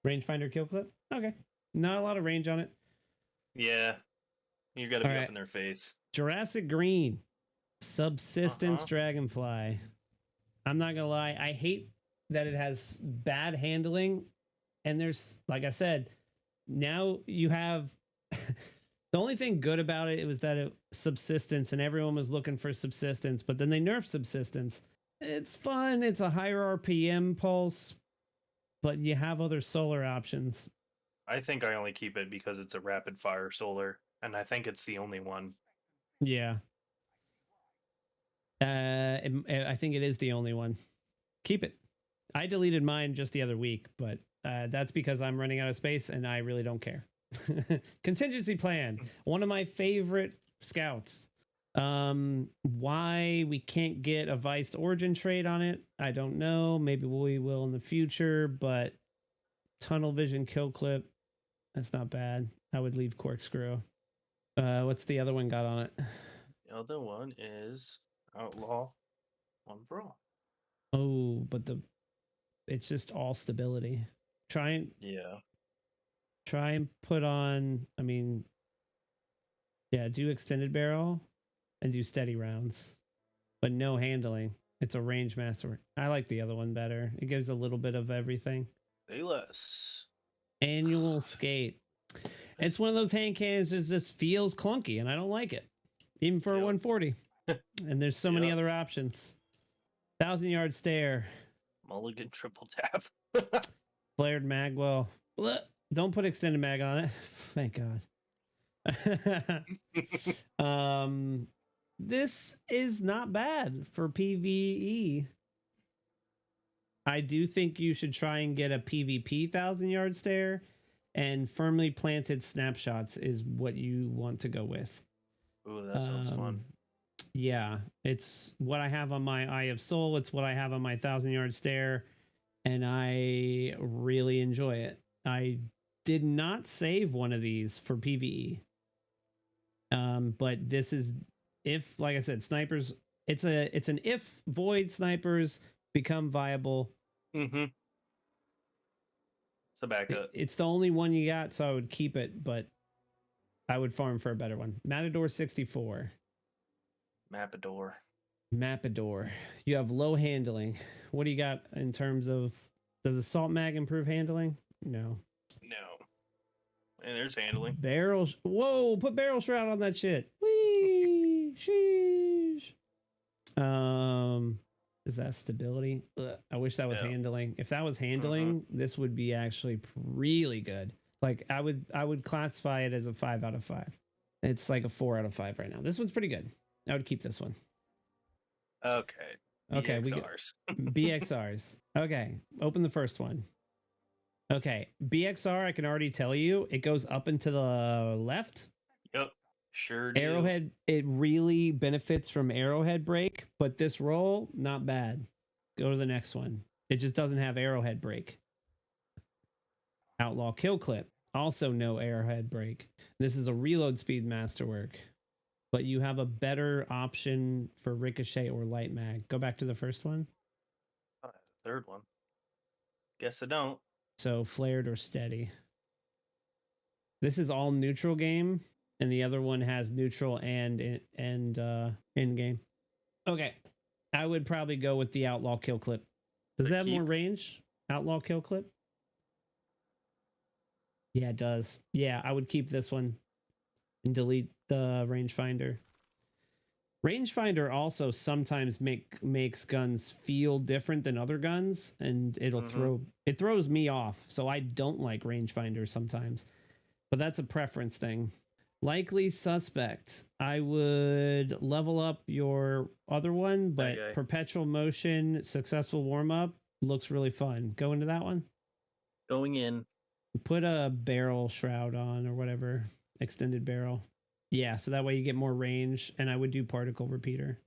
Rangefinder kill clip? Okay. Not a lot of range on it.
Yeah. You gotta be up in their face.
Jurassic Green. Subsistence Dragonfly. I'm not gonna lie, I hate that it has bad handling. And there's, like I said, now you have the only thing good about it was that it subsistence, and everyone was looking for subsistence, but then they nerfed subsistence. It's fun, it's a higher RPM pulse, but you have other solar options.
I think I only keep it because it's a rapid fire solar, and I think it's the only one.
Yeah. I think it is the only one. Keep it. I deleted mine just the other week, but that's because I'm running out of space and I really don't care. Contingency plan. One of my favorite scouts. Why we can't get a Viced origin trait on it, I don't know. Maybe we will in the future, but tunnel vision kill clip, that's not bad. I would leave corkscrew. What's the other one got on it?
The other one is Outlaw on Brawl.
Oh, but it's just all stability. Try and put on, I mean, yeah, do extended barrel and do steady rounds, but no handling. It's a range master. I like the other one better. It gives a little bit of everything.
Say less.
Annual skate. It's one of those hand cannons that just feels clunky, and I don't like it, even for a 140. And there's so many other options. 1,000-yard stare.
Mulligan triple tap.
Flared magwell. Don't put extended mag on it. Thank God. This is not bad for PvE. I do think you should try and get a PvP 1,000-yard stare, and firmly planted snapshots is what you want to go with.
Ooh, that sounds fun.
Yeah, it's what I have on my Eye of Soul. It's what I have on my 1,000-yard stare, and I really enjoy it. I did not save one of these for PvE. But this is if, like I said, snipers. It's an if void snipers become viable.
Mm-hmm. It's a backup.
It's the only one you got, so I would keep it, but I would farm for a better one. Matador 64. Mapador. You have low handling. What do you got in terms of, does assault mag improve handling? No.
And there's handling.
Barrels. Whoa, put barrel shroud on that shit. Whee! Sheesh. Is that stability? Ugh, I wish that was
Yeah.
handling. If that was handling, this would be actually really good. Like I would classify it as a 5 out of 5. It's like a 4 out of 5 right now. This one's pretty good. I would keep this one.
Okay.
Okay, we get
BXRs.
BXRs. Okay, open the first one. Okay, BXR, I can already tell you, it goes up and to the left.
Yep. Sure do.
Arrowhead, it really benefits from arrowhead break, but this roll, not bad. Go to the next one. It just doesn't have arrowhead break. Outlaw kill clip, also no arrowhead break. This is a reload speed masterwork, but you have a better option for ricochet or light mag. Go back to the first one.
Third one. Guess I don't.
So flared or steady. This is all neutral game, and the other one has neutral and in game. Okay, I would probably go with the outlaw kill clip. Does
The
that have more
keep?
range? Outlaw kill clip. Yeah, it does. Yeah, I would keep this one and delete the rangefinder. Rangefinder also sometimes makes guns feel different than other guns, and it'll throws me off. So I don't like rangefinder sometimes, but that's a preference thing. Likely suspect. I would level up your other one, but
Okay.
perpetual motion, successful warm up looks really fun. Go into that one.
Going in.
Put a barrel shroud on or whatever, extended barrel. Yeah, so that way you get more range, and I would do particle repeater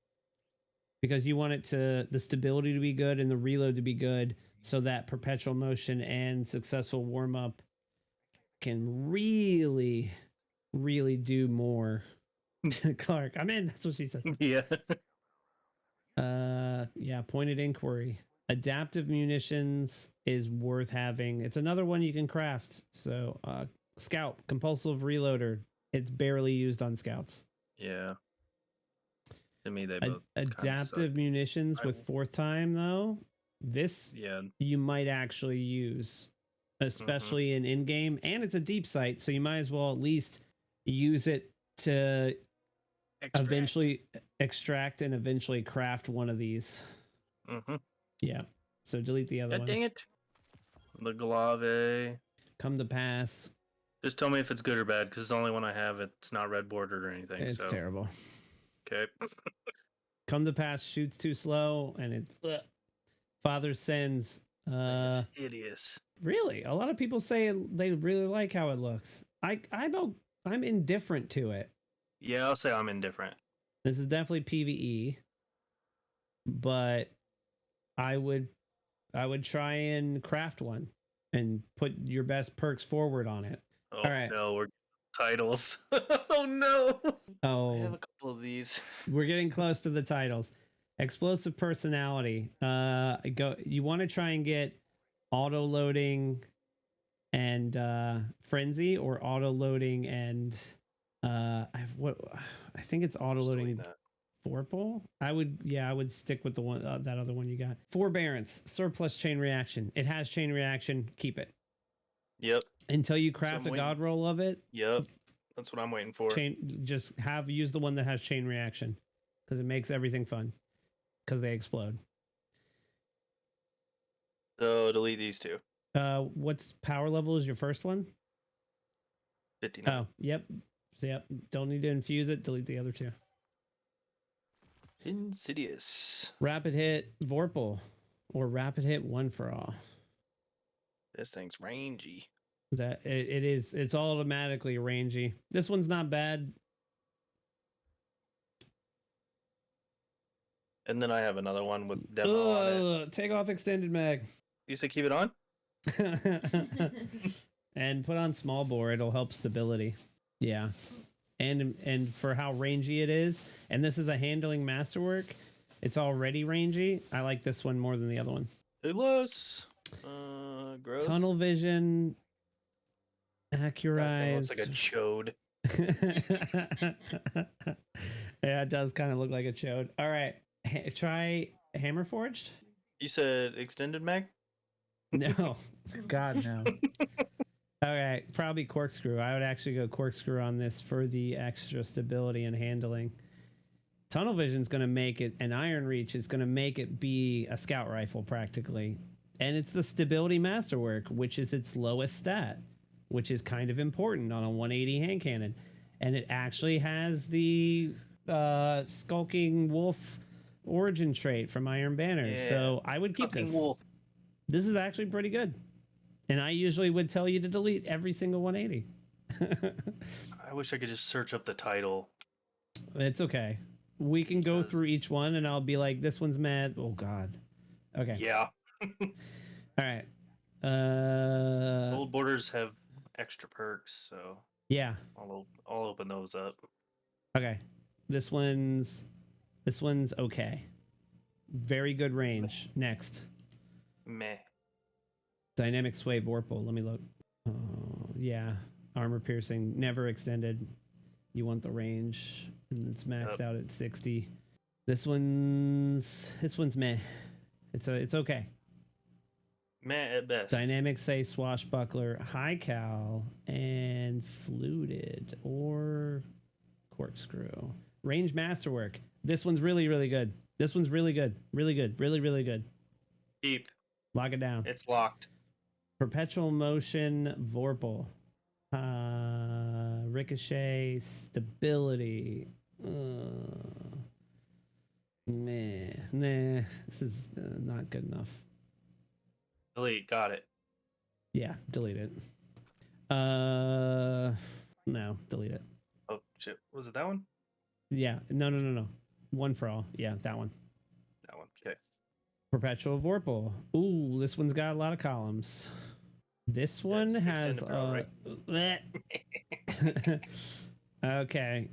because you want the stability to be good and the reload to be good, so that perpetual motion and successful warm up can really do more. Clark, I'm in. That's what she said.
Yeah.
Yeah, pointed inquiry. Adaptive munitions is worth having. It's another one you can craft. So, scout, compulsive reloader. It's barely used on scouts.
Yeah. To me, they both
Adaptive munitions with fourth time though. This you might actually use, especially in game, and it's a deep sight, so you might as well at least use it to eventually extract and eventually craft one of these. Yeah. So delete the other one.
Dang it. The Glave.
Come to pass.
Just tell me if it's good or bad, because it's the only one I have. It's not red bordered or anything.
It's terrible.
Okay.
Come to pass shoots too slow, and it's Father Sends.
It's hideous.
Really, a lot of people say they really like how it looks. I'm indifferent to it.
Yeah, I'll say I'm indifferent.
This is definitely PvE, but I would try and craft one and put your best perks forward on it.
Oh,
all right.
No, we're titles. Oh no.
Oh,
I have a couple of these.
We're getting close to the titles. Explosive personality. You want to try and get auto loading and frenzy, or auto loading and I think it's auto loading Vorpal. I would stick with the one that other one you got. Forbearance, surplus chain reaction. It has chain reaction. Keep it.
Yep.
Until you craft a god roll of it.
Yep. That's what I'm waiting for.
Just use the one that has chain reaction, because it makes everything fun. Because they explode.
So delete these two.
What's power level is your first one?
59.
Oh, yep. So, yep. Don't need to infuse it. Delete the other two.
Insidious.
Rapid hit Vorpal, or rapid hit one for all.
This thing's rangy.
That it is. It's automatically rangy. This one's not bad.
And then I have another one with demo on it.
Take off extended mag.
You said keep it on?
And put on small bore. It'll help stability. Yeah. And for how rangy it is, and this is a handling masterwork, it's already rangy. I like this one more than the other one.
Gross.
Tunnel vision. Accurize.
Looks like a chode.
Yeah, it does kind of look like a chode. All right. Try hammer forged.
You said extended mag?
No. God, no. Okay, probably corkscrew. I would actually go corkscrew on this for the extra stability and handling. Tunnel Vision's going to make it, and Iron Reach is going to make it be a scout rifle practically. And it's the Stability Masterwork, which is its lowest stat, which is kind of important on a 180 hand cannon. And it actually has the Skulking Wolf origin trait from Iron Banner.
Yeah.
So I would keep
Fucking
this.
wolf.
This is actually pretty good. And I usually would tell you to delete every single 180.
I wish I could just search up the title.
It's okay. We can go
Because-
through each one and I'll be like, this one's mad. Oh, God. Okay.
Yeah.
All right.
Old borders have extra perks, so
Yeah.
I'll open those up.
Okay. This one's okay. Very good range. Next.
Meh.
Dynamic Sway Vorpal. Let me look. Oh, yeah. Armor piercing. Never extended. You want the range. And it's maxed out at 60. This one's meh. It's okay.
Meh at best.
Dynamic Say Swashbuckler, High Cal, and Fluted or Corkscrew. Range Masterwork. This one's really, really good. This one's really good. Really good. Really, really good.
Keep.
Lock it down.
It's locked.
Perpetual Motion Vorpal. Ricochet Stability. Meh. Nah. This is not good enough.
Delete. Got it.
Yeah, delete it. No, delete it.
Oh shit. Was it that one?
Yeah, no. One for all. Yeah, that one.
That one. Okay.
Perpetual Vorpal. Ooh, this one's got a lot of columns. This one
That's
has
extended barrel,
okay.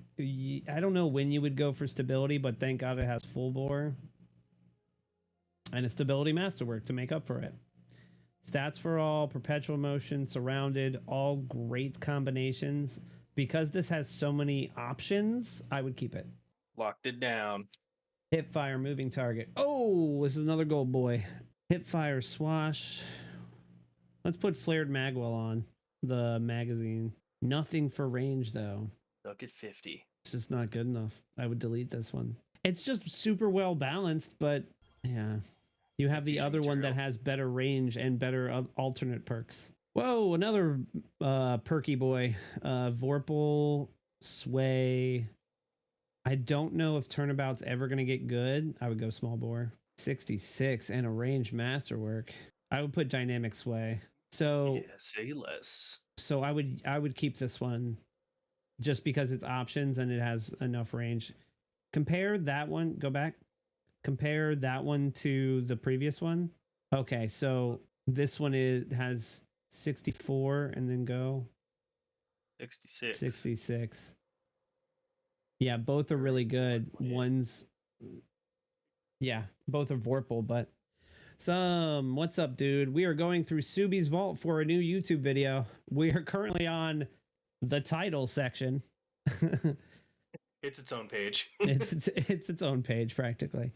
I don't know when you would go for stability, but thank God it has full bore and a stability masterwork to make up for it. Stats for all, perpetual motion, surrounded, all great combinations. Because this has so many options, I would keep it.
Locked it down.
Hip fire, moving target. Oh, this is another gold boy. Hip fire, swash. Let's put flared magwell on the magazine. Nothing for range though.
Stuck at 50.
It's just not good enough. I would delete this one. It's just super well balanced, but yeah. You have the
Fusion
other one that
material.
has better range and better alternate perks. Whoa, another perky boy. Vorpal, Sway. I don't know if Turnabout's ever going to get good. I would go small bore. 66 and a range masterwork. I would put Dynamic Sway. So
Yeah, say less.
so I would keep this one just because it's options and it has enough range. Compare that one, go back. Compare that one to the previous one. Okay, so this one has 64 and then go
66.
66. Yeah, both are really good. One's both are Vorpal, but what's up, dude? We are going through Subies Vault for a new YouTube video. We are currently on the title section.
It's its own page.
it's its own page practically.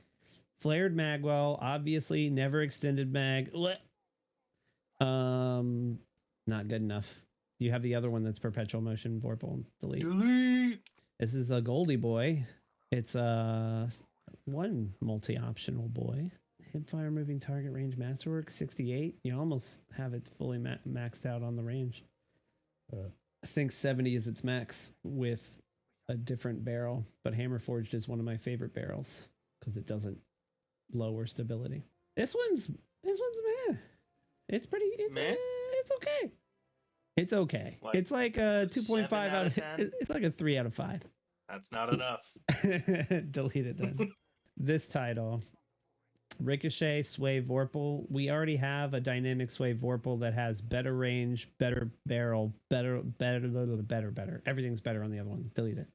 Flared Magwell, obviously never extended mag. Not good enough. You have the other one that's perpetual motion Vorpal. Delete.
Delete.
This is a Goldie boy. It's one multi-optional boy. Hipfire, moving target, range masterwork 68. You almost have it fully maxed out on the range. I think 70 is its max with a different barrel, but Hammer Forged is one of my favorite barrels because it doesn't lower stability. This one's meh. It's pretty.
Meh?
It's okay. It's okay.
Like,
it's like a
it's a
2.5
7
out of
10?
It's like a 3 out of 5.
That's not enough.
Delete it then. This title, Ricochet Sway Vorpal. We already have a dynamic Sway Vorpal that has better range, better barrel, better. Everything's better on the other one. Delete it.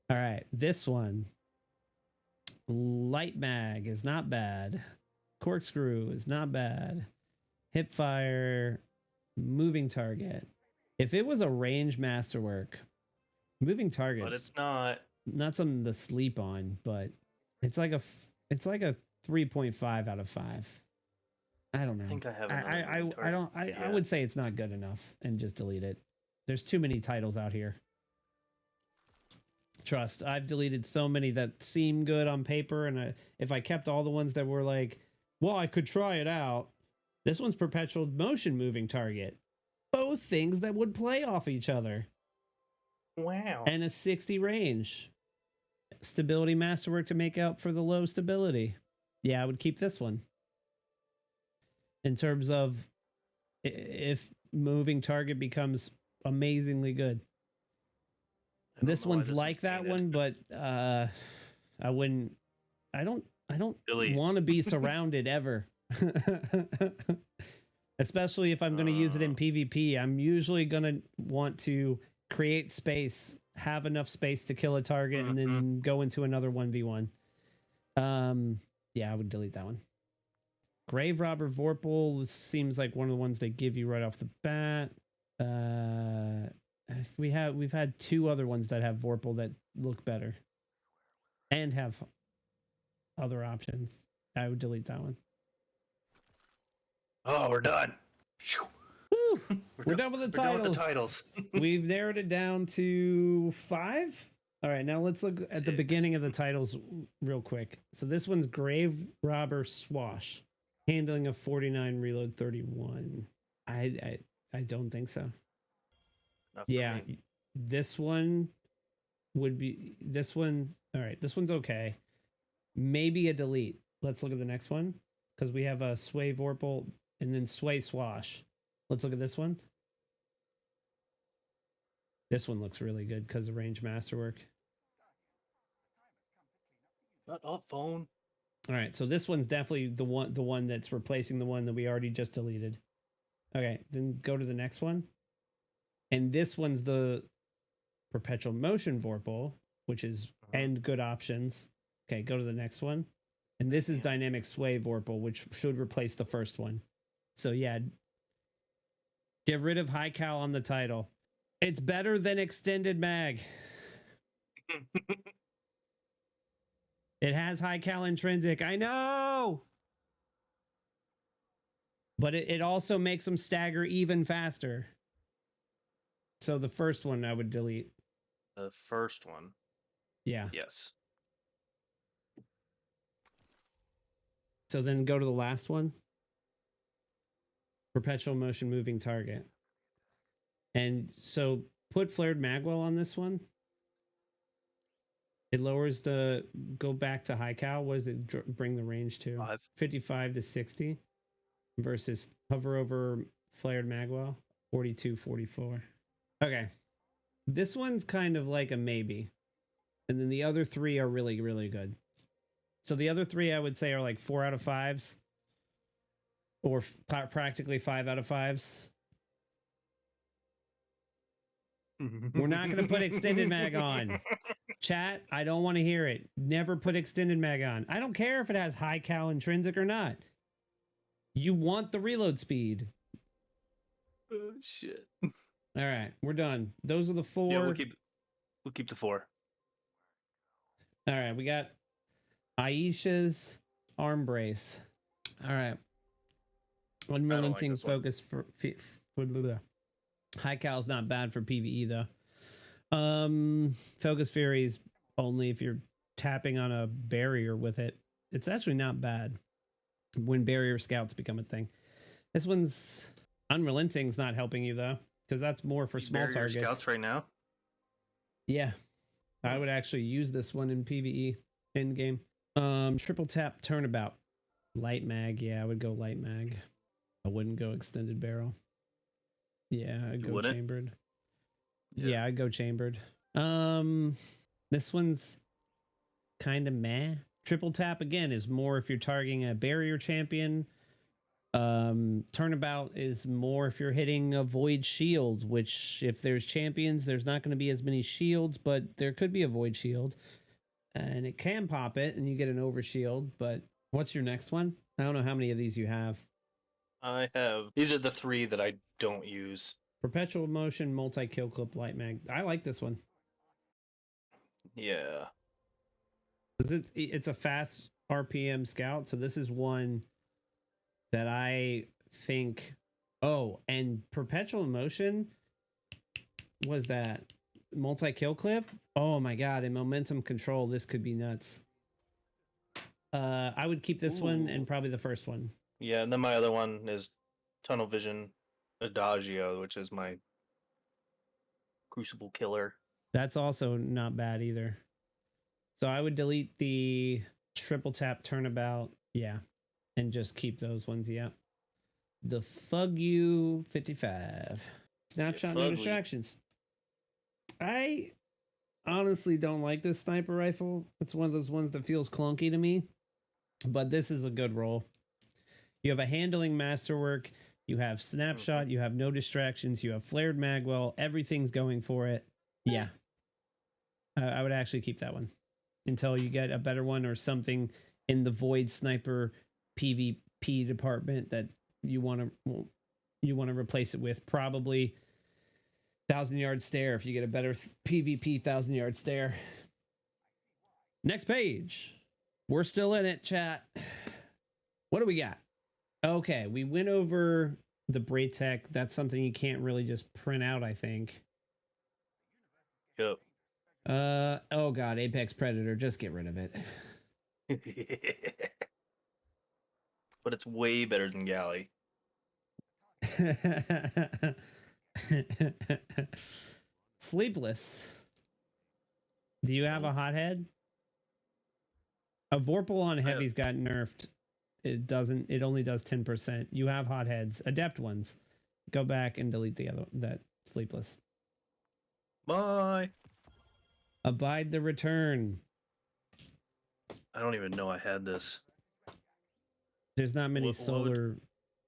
All right, this one. Light mag is not bad. Corkscrew is not bad. Hipfire, moving target. If it was a range masterwork, moving targets.
But it's not.
Not something to sleep on, but it's like a 3.5 out of 5. I don't know.
I think I have another
I would say it's not good enough and just delete it. There's too many titles out here. Trust. I've deleted so many that seem good on paper, and if I kept all the ones that were like, well, I could try it out. This one's perpetual motion moving target. Both things that would play off each other.
Wow.
And a 60 range. Stability masterwork to make up for the low stability. Yeah, I would keep this one. In terms of if moving target becomes amazingly good. This one's like that one, but I wouldn't. I don't want to be surrounded ever. Especially if I'm going to use it in PvP. I'm usually going to want to create space, have enough space to kill a target, and then go into another 1v1. Yeah, I would delete that one. Grave Robber Vorpal seems like one of the ones they give you right off the bat. We've had two other ones that have Vorpal that look better and have other options. I would delete that one.
Oh, we're done.
Woo! We're done with the
We're
titles.
done with the titles.
We've narrowed it down to 5. All right, now let's look at the
6.
beginning of the titles real quick. So this one's Grave Robber Swash, handling of 49, reload 31. I don't think so.
Not for
Yeah,
me.
this one would be this one. All right, this one's okay. Maybe a delete. Let's look at the next one because we have a Sway Vorpal and then Sway Swash. Let's look at this one. This one looks really good because of range masterwork.
Not off phone.
All right, so this one's definitely the one that's replacing the one that we already just deleted. Okay, then go to the next one. And this one's the Perpetual Motion Vorpal, which is and good options. Okay, go to the next one. And this is Dynamic Sway Vorpal, which should replace the first one. So yeah, get rid of High Cal on the title. It's better than Extended Mag. It has High Cal intrinsic. I know! But it also makes them stagger even faster. So the first one I would delete.
The first one.
Yeah.
Yes.
So then go to the last one. Perpetual motion moving target. And so put Flared Magwell on this one. It lowers the... Go back to High Cal. What does it bring the range to?
5.
55 to 60. Versus hover over Flared Magwell. 42, 44. Okay. This one's kind of like a maybe. And then the other 3 are really, really good. So the other 3 I would say are like 4 out of 5s. Or practically 5 out of 5s. We're not going to put Extended Mag on. Chat, I don't want to hear it. Never put Extended Mag on. I don't care if it has High Cal intrinsic or not. You want the reload speed.
Oh, shit.
All right, we're done. Those are the 4.
Yeah, we'll keep the 4.
All right, we got Aisha's arm brace. All right. Unrelenting's focus for High Cal's not bad for PvE though. Focus Fury is only if you're tapping on a barrier with it. It's actually not bad when barrier scouts become a thing. This one's Unrelenting's not helping you though, because that's more for small
barrier
targets.
Scouts right now.
Yeah, I would actually use this one in PvE end game. Triple tap turnabout, light mag. Yeah, I would go light mag. I wouldn't go extended barrel. Yeah, I'd go chambered. Yeah, I'd go chambered. This one's kind of meh. Triple tap again is more if you're targeting a barrier champion. Turnabout is more if you're hitting a void shield, which if there's champions, there's not going to be as many shields, but there could be a void shield. And it can pop it and you get an overshield, but what's your next one? I don't know how many of these you have.
I have. These are the 3 that I don't use.
Perpetual motion, multi-kill clip, light mag. I like this one.
Yeah.
It's a fast RPM scout, so this is one that I think... Oh, and perpetual motion was that multi-kill clip. Oh my god, in momentum control, this could be nuts. I would keep this one and probably the first one.
Yeah, and then my other one is Tunnel Vision Adagio, which is my Crucible Killer.
That's also not bad either. So I would delete the triple tap turnabout, yeah, and just keep those ones, yeah. The Thug You 55. Snapshot, no
Thugly.
distractions. I honestly don't like this sniper rifle. It's one of those ones that feels clunky to me, but this is a good roll. You have a handling masterwork, you have snapshot, you have no distractions, you have flared magwell, everything's going for it. Yeah. I would actually keep that one until you get a better one or something in the void sniper PvP department that you want to replace it with. Probably 1,000-yard stare if you get a better PvP 1,000-yard stare. Next page. We're still in it, chat. What do we got? Okay, we went over the Braytech. That's something you can't really just print out, I think.
Yep.
Oh god, Apex Predator, just get rid of it.
But it's way better than Galley.
Sleepless. Do you have a hothead? A Vorpal on heavy's got nerfed. It only does 10%. You have hotheads, adept ones. Go back and delete that sleepless.
Bye.
Abide the return.
I don't even know I had this.
There's not many
What would-
solar.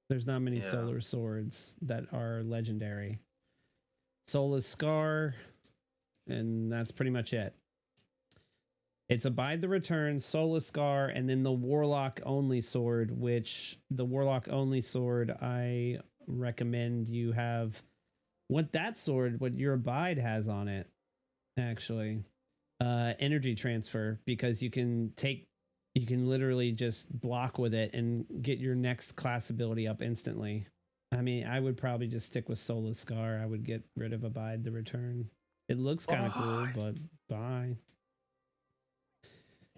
There's not many
Yeah.
solar swords that are legendary. Soulless Scar, and that's pretty much it. It's Abide the Return, Soulless Scar, and then the Warlock only sword, which the Warlock only sword I recommend you have. What your Abide has on it, actually, energy transfer, because you can literally just block with it and get your next class ability up instantly. I mean, I would probably just stick with Soulless Scar. I would get rid of Abide the Return. It looks kind of cool, but bye.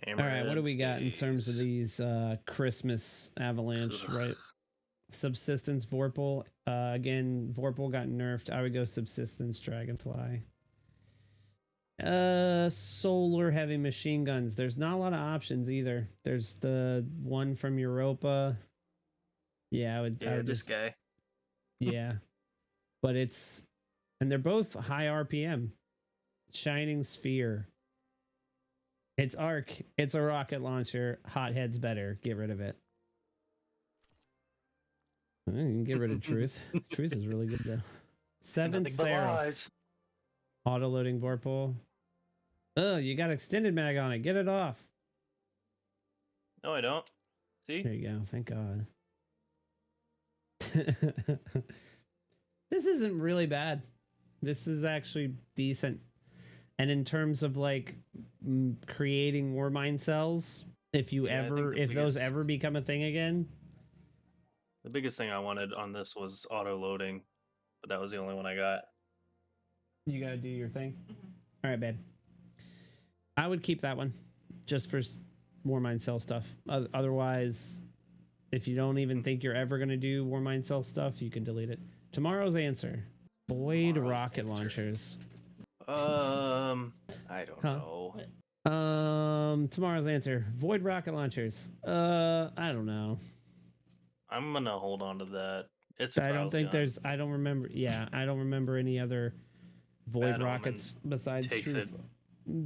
All right, what do we got in terms of these Christmas avalanche, right? Subsistence Vorpal. Again, Vorpal got nerfed. I would go Subsistence Dragonfly. Solar heavy machine guns. There's not a lot of options either. There's the one from Europa. Yeah, I would
this
just,
guy.
yeah. But and they're both high RPM. Shining Sphere. It's arc. It's a rocket launcher. Hothead's better. Get rid of it. You can get rid of Truth. Truth is really good though. Seventh
Nothing but
Seraph.
lies.
Auto-loading Vorpal. Oh, you got extended mag on it. Get it off.
No, I don't. See?
There you go. Thank God. This isn't really bad. This is actually decent. And in terms of like creating war mine cells, if those ever become a thing again.
The biggest thing I wanted on this was auto loading, but that was the only one I got.
You gotta do your thing. All right, babe. I would keep that one just for war mine cell stuff. Otherwise, if you don't even think you're ever gonna do war mine cell stuff, you can delete it. Tomorrow's answer: void rocket launchers.
I don't know.
Tomorrow's answer: void rocket launchers. I don't know.
I'm gonna hold on to that.
I don't think there's. I don't remember. Yeah, I don't remember any other void
Bad
rockets
Omens
besides
takes
Truth.
it.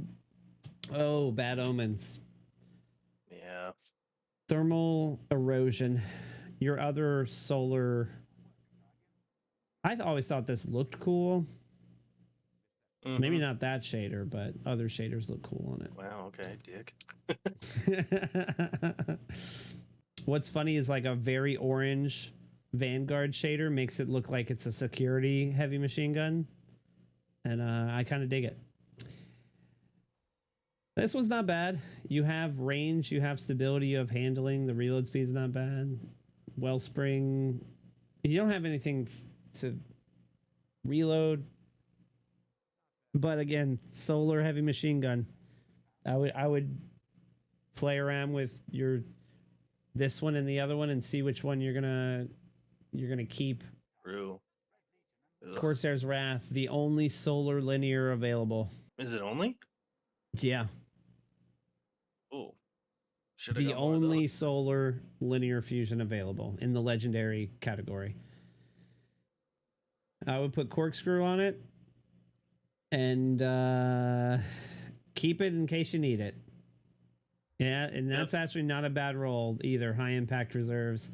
Oh, Bad Omens.
Yeah.
Thermal erosion. Your other solar. I always thought this looked cool.
Mhm.
Maybe not that shader, but other shaders look cool on it.
Wow. Okay, dick.
What's funny is like a very orange Vanguard shader makes it look like it's a security heavy machine gun. And I kind of dig it. This one's not bad. You have range, you have stability, you have handling. The reload speed's not bad. Wellspring. You don't have anything to reload. But again, solar heavy machine gun. I would play around with your this one and the other one and see which one you're gonna keep.
True. Ugh.
Corsair's Wrath, the only solar linear available.
Is it only?
Yeah,
Oh, should have
the
got more of those.
only solar linear fusion available in the legendary category. I would put corkscrew on it and keep it in case you need it. Yeah, and that's actually not a bad roll either. High impact reserves.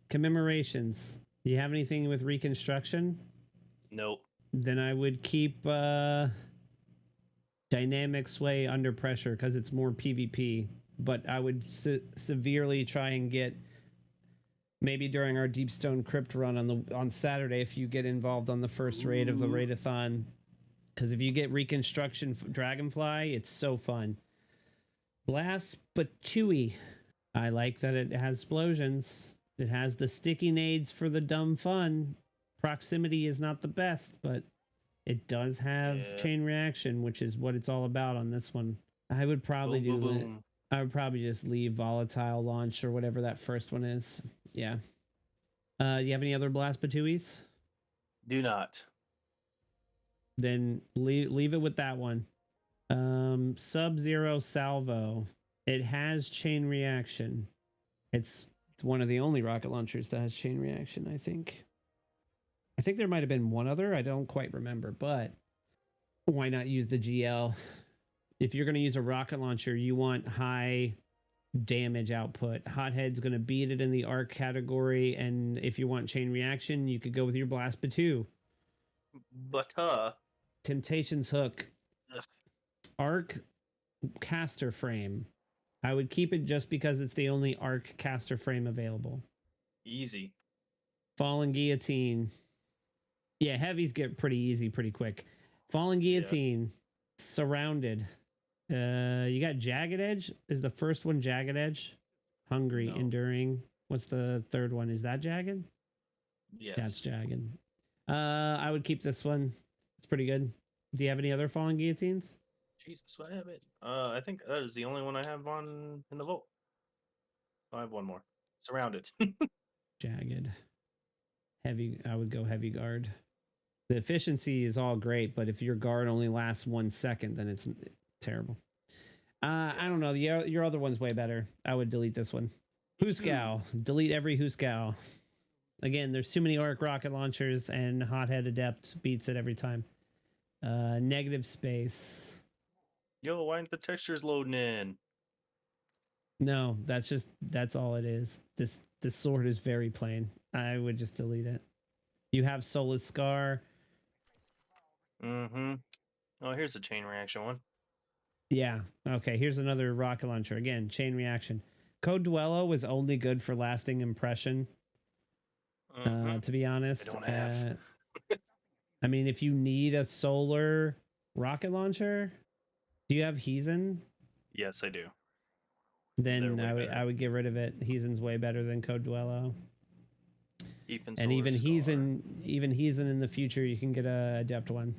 Commemorations. Do you have anything with reconstruction?
Nope.
Then I would keep dynamic sway under pressure because it's more PvP. But I would severely try and get maybe during our Deepstone Crypt run on Saturday if you get involved on the first raid of the Raidathon. Because if you get reconstruction Dragonfly, it's so fun. Blast Batui. I like that it has explosions. It has the sticky nades for the dumb fun. Proximity is not the best, but it does have chain reaction, which is what it's all about on this one. I would probably
Boom, boom, boom.
I would probably just leave volatile launch or whatever that first one is. Yeah. You have any other Blast Batuis?
Do not.
Then leave it with that one. Sub-Zero Salvo. It has chain reaction. It's one of the only rocket launchers that has chain reaction, I think. I think there might have been one other. I don't quite remember, but why not use the GL? If you're going to use a rocket launcher, you want high damage output. Hothead's going to beat it in the arc category, and if you want chain reaction, you could go with your Blast Batu.
But
Temptation's Hook.
Ugh.
Arc caster frame. I would keep it just because it's the only arc caster frame available.
Easy.
Fallen Guillotine. Yeah, heavies get pretty easy pretty quick. Fallen Guillotine. Yeah. Surrounded. You got Jagged Edge. Is the first one Jagged Edge? Hungry, no. Enduring. What's the third one? Is that Jagged?
Yes.
That's Jagged. I would keep this one. It's pretty good. Do you have any other Fallen Guillotines?
Jesus, what have it? I think that is the only one I have on in the vault. I have one more. Surrounded.
Jagged. Heavy. I would go heavy guard. The efficiency is all great, but if your guard only lasts 1 second, then it's terrible. I don't know. Your other one's way better. I would delete this one. Huscow. Delete every Huscow. Again, there's too many arc rocket launchers, and Hothead Adept beats it every time. Negative space.
Yo, why aren't the textures loading in?
No, that's all it is. This sword is very plain. I would just delete it. You have Soulless Scar.
Mm-hmm. Oh, here's a chain reaction one.
Yeah. Okay, here's another rocket launcher. Again, chain reaction. Code Duello was only good for lasting impression. To be honest.
I don't have.
I mean, if you need a solar rocket launcher, do you have Heathen?
Yes, I do.
Then I would get rid of it. Heathen's way better than Code Duello. And even Heathen in the future, you can get a Adept one.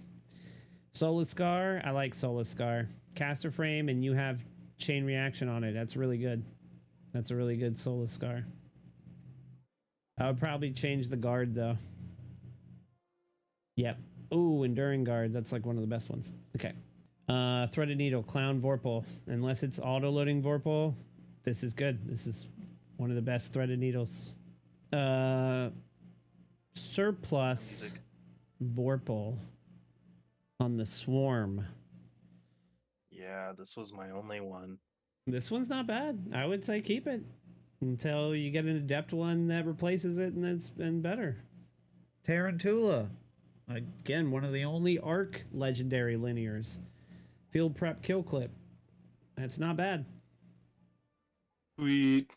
Soulless Scar, I like Soulless Scar. Caster frame, and you have chain reaction on it. That's really good. That's a really good Soulless Scar. I would probably change the guard though. Yep. Ooh, Enduring Guard. That's like one of the best ones. Okay. Threaded Needle, Clown Vorpal. Unless it's auto-loading Vorpal, this is good. This is one of the best Threaded Needles. Surplus Vorpal on the Swarm.
Yeah, this was my only one.
This one's not bad. I would say keep it until you get an Adept one that replaces it and it's been better. Tarantula. Again, one of the only arc legendary linears. Field Prep Kill Clip. That's not bad.
Sweet.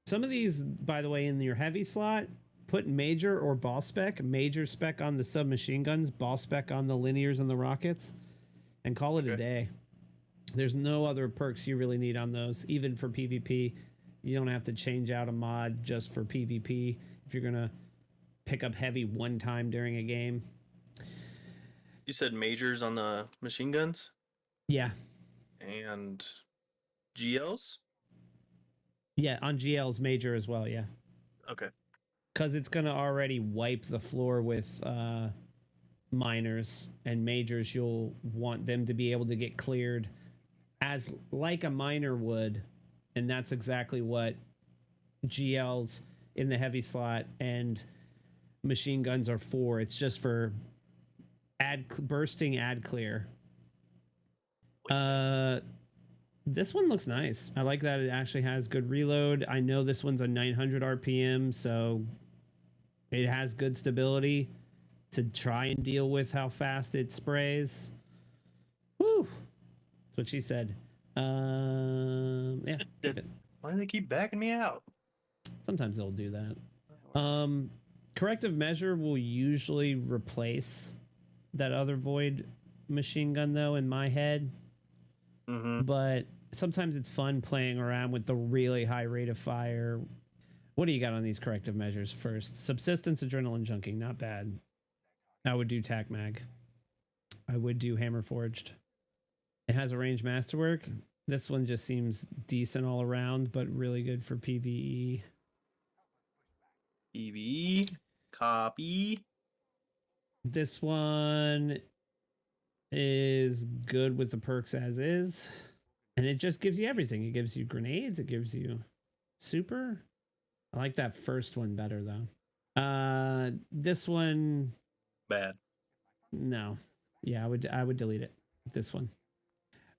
Some of these, by the way, in your heavy slot, put major or ball spec. Major spec on the submachine guns, ball spec on the linears and the rockets, and call it a day. There's no other perks you really need on those, even for PvP. You don't have to change out a mod just for PvP if you're going to pick up heavy one time during a game.
You said majors on the machine guns
Yeah.
and GLs?
Yeah, on GL's major as well, yeah.
Okay.
Because it's going to already wipe the floor with minors, and majors you'll want them to be able to get cleared as like a minor would, and that's exactly what GLs in the heavy slot and machine guns are for. It's just for bursting ad clear. This one looks nice. I like that it actually has good reload. I know this one's a 900 RPM, so it has good stability to try and deal with how fast it sprays. Woo! That's what she said. Yeah.
Why do they keep backing me out?
Sometimes they'll do that. Corrective measure will usually replace that other void machine gun, though, in my head.
Mm-hmm.
But sometimes it's fun playing around with the really high rate of fire. What do you got on these corrective measures first? Subsistence, adrenaline junking, not bad. I would do tac mag. I would do hammer forged. It has a range masterwork. This one just seems decent all around, but really good for PvE.
PvE, copy.
This one is good with the perks as is. And it just gives you everything. It gives you grenades. It gives you super. I like that first one better, though. This one...
Bad.
No. Yeah, I would delete it. This one.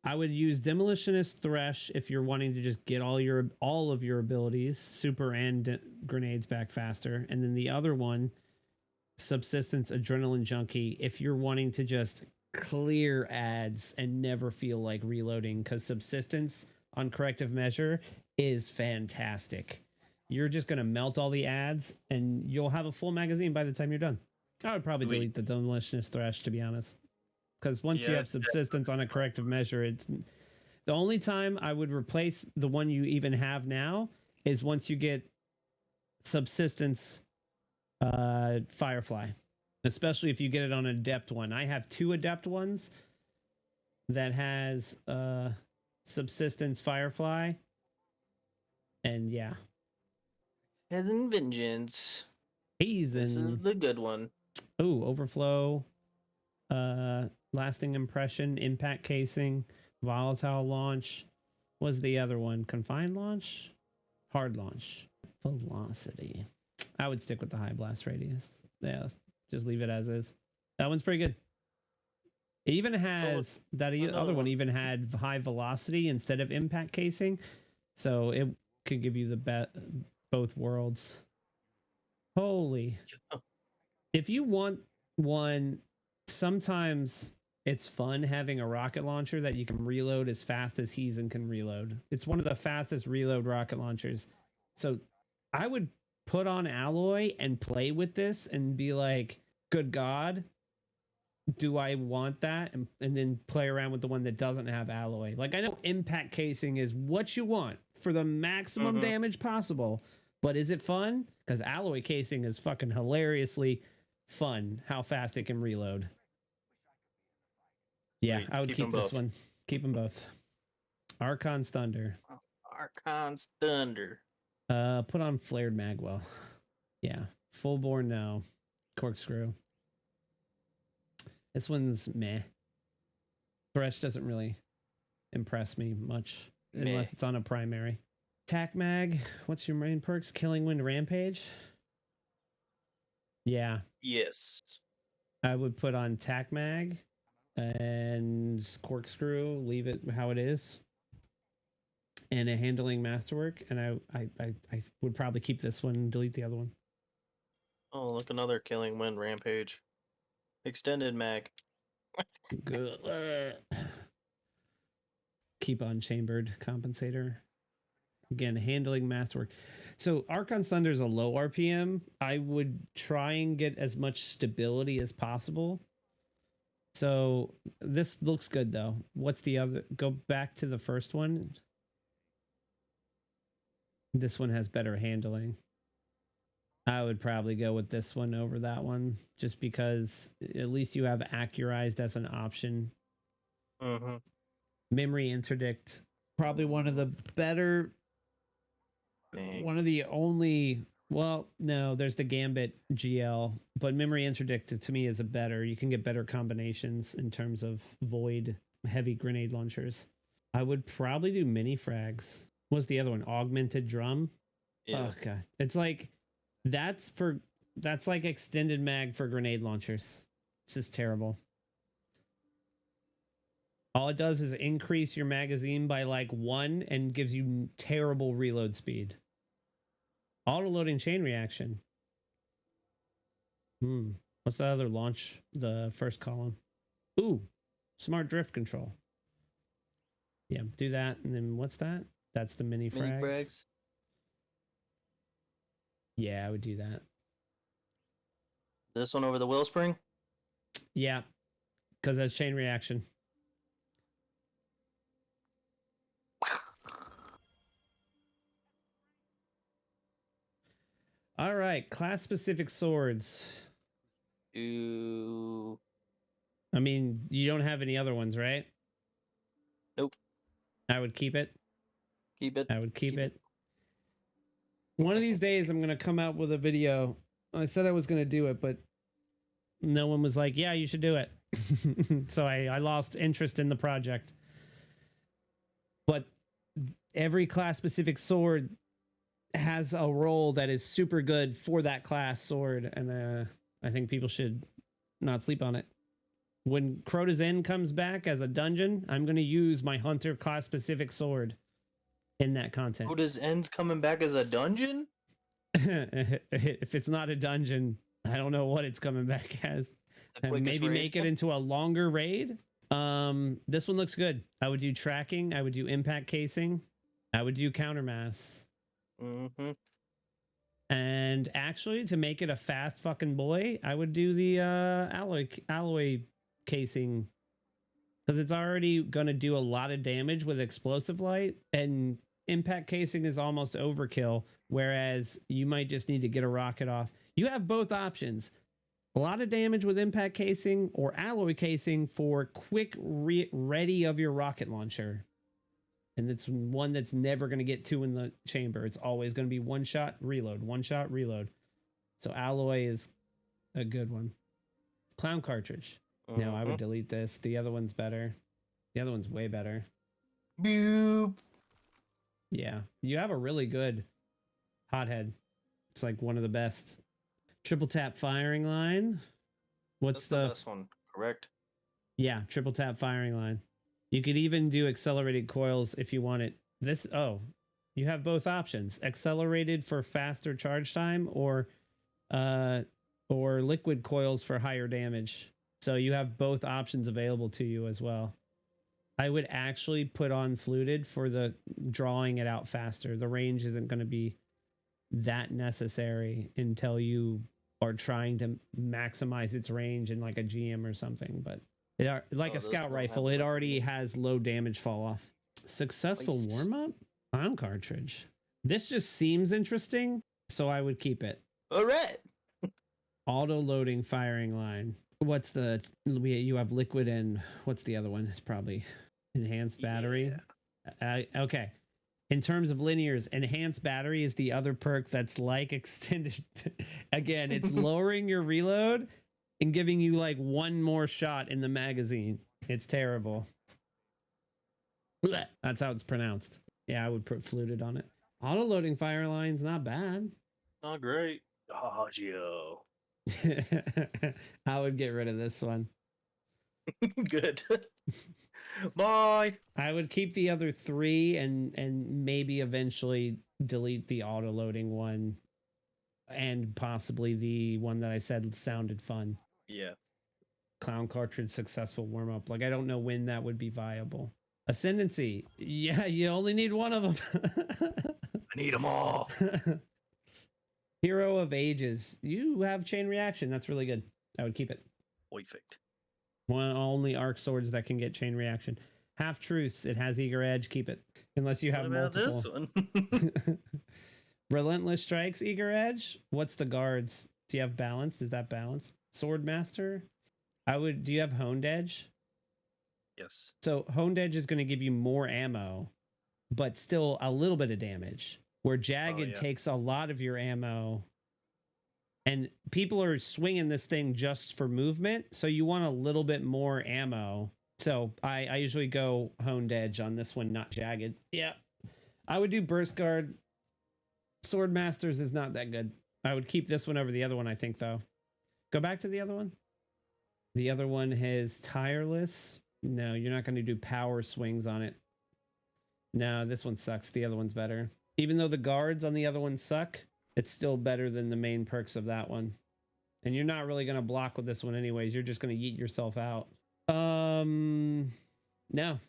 I would use Demolitionist Thresh if you're wanting to just get all of your abilities, super and grenades back faster. And then the other one, Subsistence Adrenaline Junkie, if you're wanting to just clear ads and never feel like reloading, because Subsistence on corrective measure is fantastic. You're just going to melt all the ads and you'll have a full magazine by the time you're done. I would probably delete the Demolitionist Thresh, to be honest. Because once you have Subsistence on a corrective measure, it's the only time I would replace the one you even have now is once you get Subsistence Firefly, especially if you get it on an Adept one. I have 2 Adept ones that has Subsistence Firefly, and yeah,
Hidden Vengeance.
This
is the good one.
Ooh, Overflow. Lasting Impression, Impact Casing, Volatile Launch. Was the other one? Confined Launch? Hard Launch. Velocity. I would stick with the high blast radius. Yeah, just leave it as is. That one's pretty good. It even has, other one even had high velocity instead of impact casing. So it could give you the both worlds. Holy. If you want one, sometimes it's fun having a rocket launcher that you can reload as fast as Heathen can reload. It's one of the fastest reload rocket launchers. So I would put on Alloy and play with this and be like, good God, do I want that? And then play around with the one that doesn't have Alloy. Like, I know impact casing is what you want for the maximum damage possible, but is it fun? Because Alloy casing is fucking hilariously fun how fast it can reload. Yeah, I would keep this one. Keep them both. Archon's Thunder.
Archon's Thunder.
Put on Flared Magwell. Yeah. Full bore, no. Corkscrew. This one's meh. Thresh doesn't really impress me much unless it's on a primary. Tac Mag. What's your main perks? Killing Wind Rampage. Yeah.
Yes. I
would put on Tac Mag and Corkscrew, leave it how it is, and a Handling Masterwork, and I would probably keep this one and delete the other one.
Oh, look, another Killing Wind Rampage. Extended mag.
Good. Keep on Chambered Compensator. Again, Handling Masterwork. So Archon's Thunder is a low RPM. I would try and get as much stability as possible. So this looks good, though. What's the other? Go back to the first one. This one has better handling. I would probably go with this one over that one, just because at least you have accurized as an option.
Mm-hmm.
Memory interdict, probably one of the better, one of the only. Well, no, there's the Gambit GL, but memory interdict to me is a better. You can get better combinations in terms of void heavy grenade launchers. I would probably do mini frags. What's the other one? Augmented drum.
Yeah.
Oh god, it's like that's like extended mag for grenade launchers. It's just terrible. All it does is increase your magazine by like 1 and gives you terrible reload speed. Auto loading chain reaction. What's the other launch? The first column. Ooh, smart drift control. Yeah, do that, and then what's that? That's the mini frags. Yeah, I would do that.
This one over the Wellspring?
Yeah, because that's chain reaction. All right, class specific swords.
Ooh.
I mean, you don't have any other ones, right?
Nope.
I would keep it.
Keep it.
I would keep it. One of these days, I'm going to come out with a video. I said I was going to do it, but no one was like, yeah, you should do it. So I lost interest in the project. But every class specific sword has a role that is super good for that class sword. And I think people should not sleep on it. When Crota's End comes back as a dungeon, I'm going to use my Hunter class specific sword in that content.
Crota's End's coming back as a dungeon?
If it's not a dungeon, I don't know what it's coming back as. Maybe
raid.
make it into a longer raid. This one looks good. I would do tracking. I would do impact casing. I would do countermass.
Mm-hmm.
And actually, to make it a fast fucking boy, I would do the alloy casing, because it's already going to do a lot of damage with explosive light, and impact casing is almost overkill, whereas you might just need to get a rocket off. You have both options. A lot of damage with impact casing or alloy casing for quick ready of your rocket launcher. And it's one that's never going to get two in the chamber. It's always going to be one shot, reload, one shot, reload. So alloy is a good one. Clown cartridge. No, I would delete this. The other one's better. The other one's way better.
Boop.
Yeah, you have a really good hothead. It's like one of the best. Triple tap firing line. What's
That's the best one, correct?
Yeah, triple tap firing line. You could even do accelerated coils if you want it. You have both options. Accelerated for faster charge time, or liquid coils for higher damage. So you have both options available to you as well. I would actually put on fluted for the drawing it out faster. The range isn't going to be that necessary until you are trying to maximize its range in like a GM or something. But a scout rifle, it already has low damage fall off. Successful warm-up? Clown cartridge. This just seems interesting, so I would keep it.
All right.
Auto loading firing line. You have liquid and what's the other one? It's probably enhanced battery. Yeah. Okay. In terms of linears, enhanced battery is the other perk that's like extended. Again, it's lowering your reload and giving you like one more shot in the magazine. It's terrible. That's how it's pronounced. Yeah, I would put fluted on it. Auto loading fire line's not bad.
Not great. Gio.
I would get rid of this one.
Good. Bye.
I would keep the other three and maybe eventually delete the auto loading one, and possibly the one that I said sounded fun.
Yeah.
Clown cartridge successful warm up. Like, I don't know when that would be viable. Ascendancy. Yeah, you only need one of them.
I need them all.
Hero of Ages. You have chain reaction. That's really good. I would keep it.
Perfect.
One only arc swords that can get chain reaction. Half truths. It has eager edge. Keep it. Unless you have
what about
multiple.
this one?
Relentless strikes, eager edge. What's the guards? Do you have balanced? Is that balanced? Sword master. Do you have honed edge?
Yes.
So honed edge is going to give you more ammo, but still a little bit of damage. Where jagged takes a lot of your ammo, and people are swinging this thing just for movement, so you want a little bit more ammo. So I usually go honed edge on this one, not jagged. Yeah, I would do burst guard. Sword masters is not that good. I would keep this one over the other one, I think, though. Go back to the other one. The other one has tireless. No, you're not going to do power swings on it. No, this one sucks. The other one's better. Even though the guards on the other one suck, it's still better than the main perks of that one. And you're not really going to block with this one anyways. You're just going to yeet yourself out. No.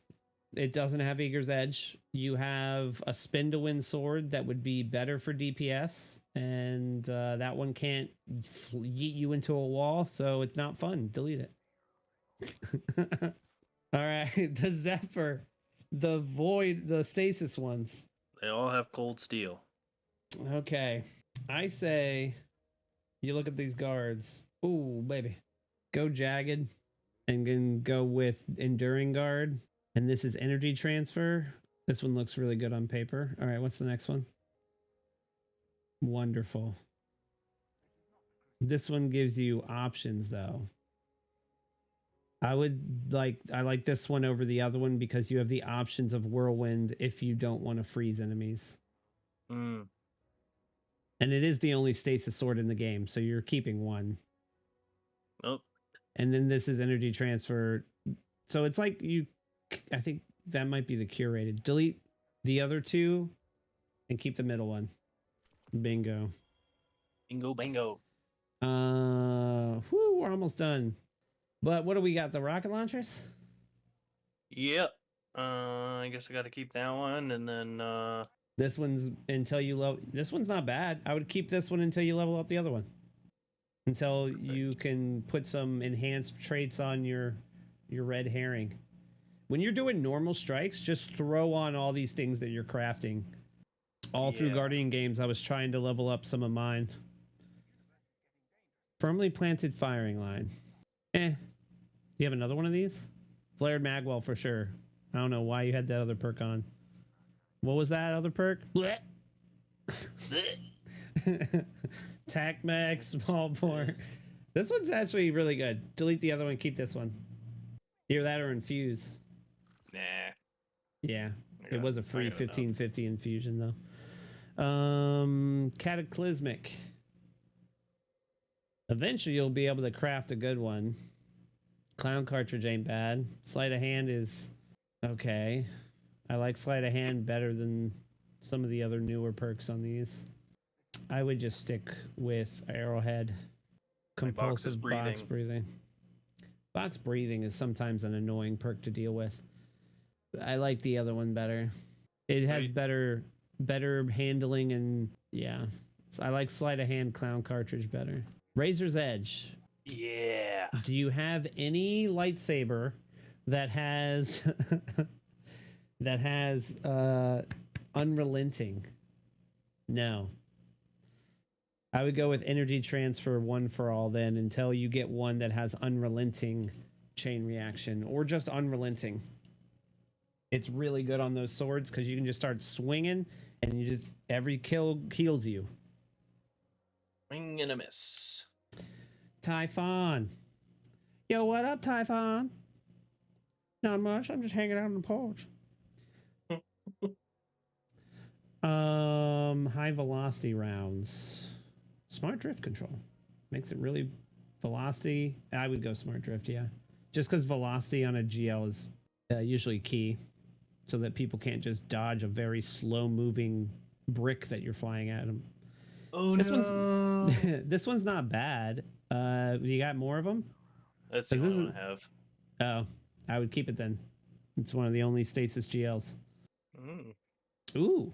It doesn't have Eager's Edge. You have a spin to win sword that would be better for DPS. And that one can't yeet you into a wall, so it's not fun. Delete it. All right. The Zephyr. The Void. The Stasis ones.
They all have cold steel.
Okay. I say you look at these guards. Ooh, baby. Go Jagged and then go with Enduring Guard. And this is Energy Transfer. This one looks really good on paper. All right, what's the next one? Wonderful. This one gives you options, though. I like this one over the other one because you have the options of Whirlwind if you don't want to freeze enemies.
Mm.
And it is the only stasis sword in the game, so you're keeping one.
Oh.
And then this is Energy Transfer. So it's like I think that might be the curated. Delete the other two and keep the middle one. Bingo.
Bingo, bango.
We're almost done. But what do we got? The rocket launchers?
Yep. I guess I got to keep that one, and then
this one's until you level. This one's not bad. I would keep this one until you level up the other one. Until you can put some enhanced traits on your red herring. When you're doing normal strikes, just throw on all these things that you're crafting. All through Guardian games, I was trying to level up some of mine. Firmly planted firing line. Do you have another one of these? Flared Magwell for sure. I don't know why you had that other perk on. What was that other perk? Tac Mag, small bore. This one's actually really good. Delete the other one, keep this one. Either that or infuse.
Nah.
Yeah, it was a free 1550 infusion though. Cataclysmic. Eventually you'll be able to craft a good one. Clown cartridge ain't bad. Sleight of hand is okay. I like sleight of hand better than some of the other newer perks on these. I would just stick with arrowhead. Compulsive box breathing. Box breathing is sometimes an annoying perk to deal with. I like the other one better. It has better handling and yeah. So I like sleight of hand clown cartridge better. Razor's Edge.
Yeah.
Do you have any lightsaber that has unrelenting? No. I would go with energy transfer one for all then until you get one that has unrelenting chain reaction or just unrelenting. It's really good on those swords because you can just start swinging and you just every kill heals you.
Swing and a miss.
Typhon. Yo, what up, Typhon? Not much. I'm just hanging out on the porch. High velocity rounds. Smart drift control. Makes it really velocity. I would go smart drift, yeah. Just because velocity on a GL is usually key. So that people can't just dodge a very slow moving brick that you're flying at them.
Oh, no.
This one's not bad. You got more of them?
That's the only one I have.
Oh, I would keep it then. It's one of the only stasis GLs.
Mm.
Ooh.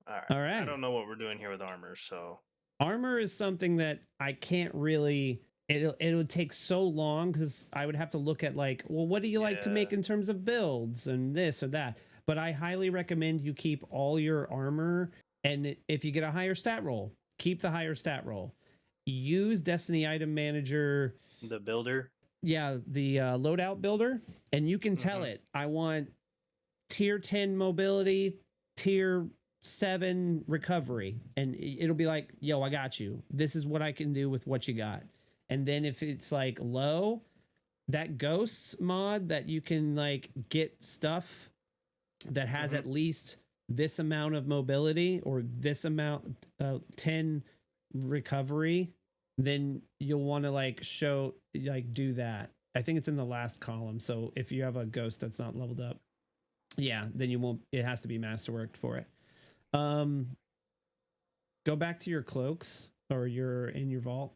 All right. I don't know what we're doing here with armor, so.
Armor is something that I can't really. It would take so long because I would have to look at like, well, what do you like to make in terms of builds and this or that? But I highly recommend you keep all your armor And if you get a higher stat roll, keep the higher stat roll. Use Destiny Item Manager.
The builder.
Yeah, the loadout builder. And you can tell it, I want tier 10 mobility, tier 7 recovery. And it'll be like, yo, I got you. This is what I can do with what you got. And then if it's like low, that ghosts mod that you can like get stuff that has at least this amount of mobility or this amount 10 recovery, then you'll want to like show like do that. I think it's in the last column. So if you have a ghost that's not leveled up, yeah, then you won't, it has to be masterworked for it. Go back to your cloaks or you're in your vault.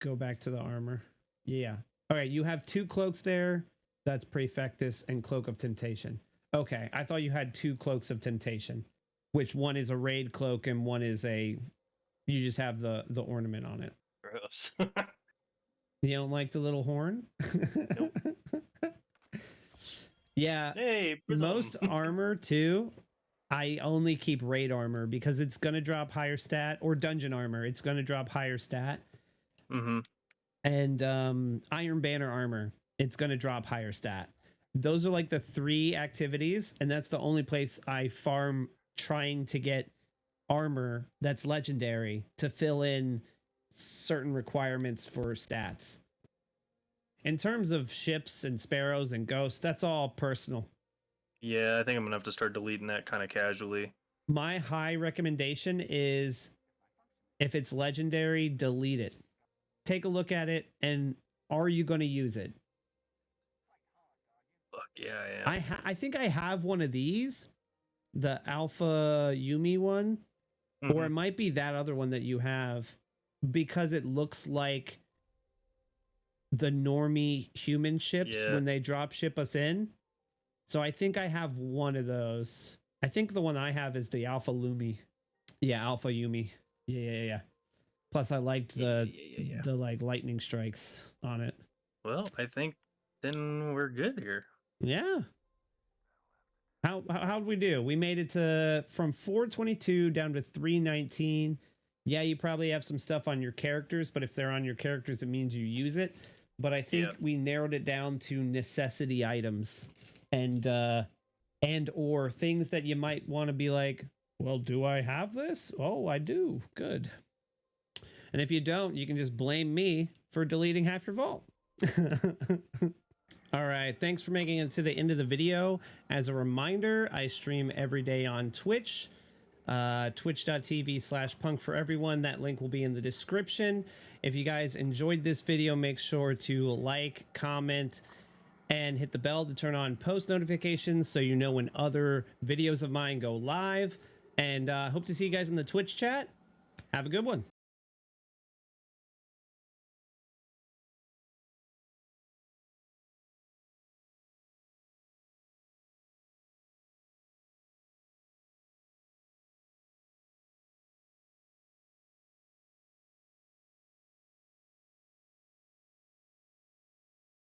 Go back to the armor. Yeah. All right, you have 2 cloaks there. That's Prefectus and Cloak of Temptation. Okay, I thought you had 2 Cloaks of Temptation, which one is a raid cloak and one is a, you just have the ornament on it.
Gross.
You don't like the little horn? Yeah.
Hey, prism.
Most armor too, I only keep raid armor because it's gonna drop higher stat, or dungeon armor, it's gonna drop higher stat. And Iron Banner armor, it's gonna drop higher stat. Those are like the 3 activities, and that's the only place I farm trying to get armor that's legendary to fill in certain requirements for stats. In terms of ships and sparrows and ghosts, that's all personal.
Yeah, I think I'm gonna have to start deleting that kind of casually.
My high recommendation is if it's legendary, delete it. Take a look at it, and are you going to use it?
Fuck yeah, I am.
I think I have one of these, the Alpha Yumi one, or it might be that other one that you have, because it looks like the normie human ships when they drop ship us in. So I think I have one of those. I think the one I have is the Alpha Lumi. Yeah, Alpha Yumi. Yeah. Plus I liked the like lightning strikes on it.
Well, I think then we're good here.
Yeah. How'd we do? We made it to from 422 down to 319. Yeah, you probably have some stuff on your characters, but if they're on your characters, it means you use it. But I think we narrowed it down to necessity items and or things that you might want to be like, well, do I have this? Oh, I do. Good. And if you don't, you can just blame me for deleting half your vault. All right, thanks for making it to the end of the video. As a reminder, I stream every day on Twitch, twitch.tv/punkforeveryone. That link will be in the description. If you guys enjoyed this video, make sure to like, comment, and hit the bell to turn on post notifications so you know when other videos of mine go live. And hope to see you guys in the Twitch chat. Have a good one.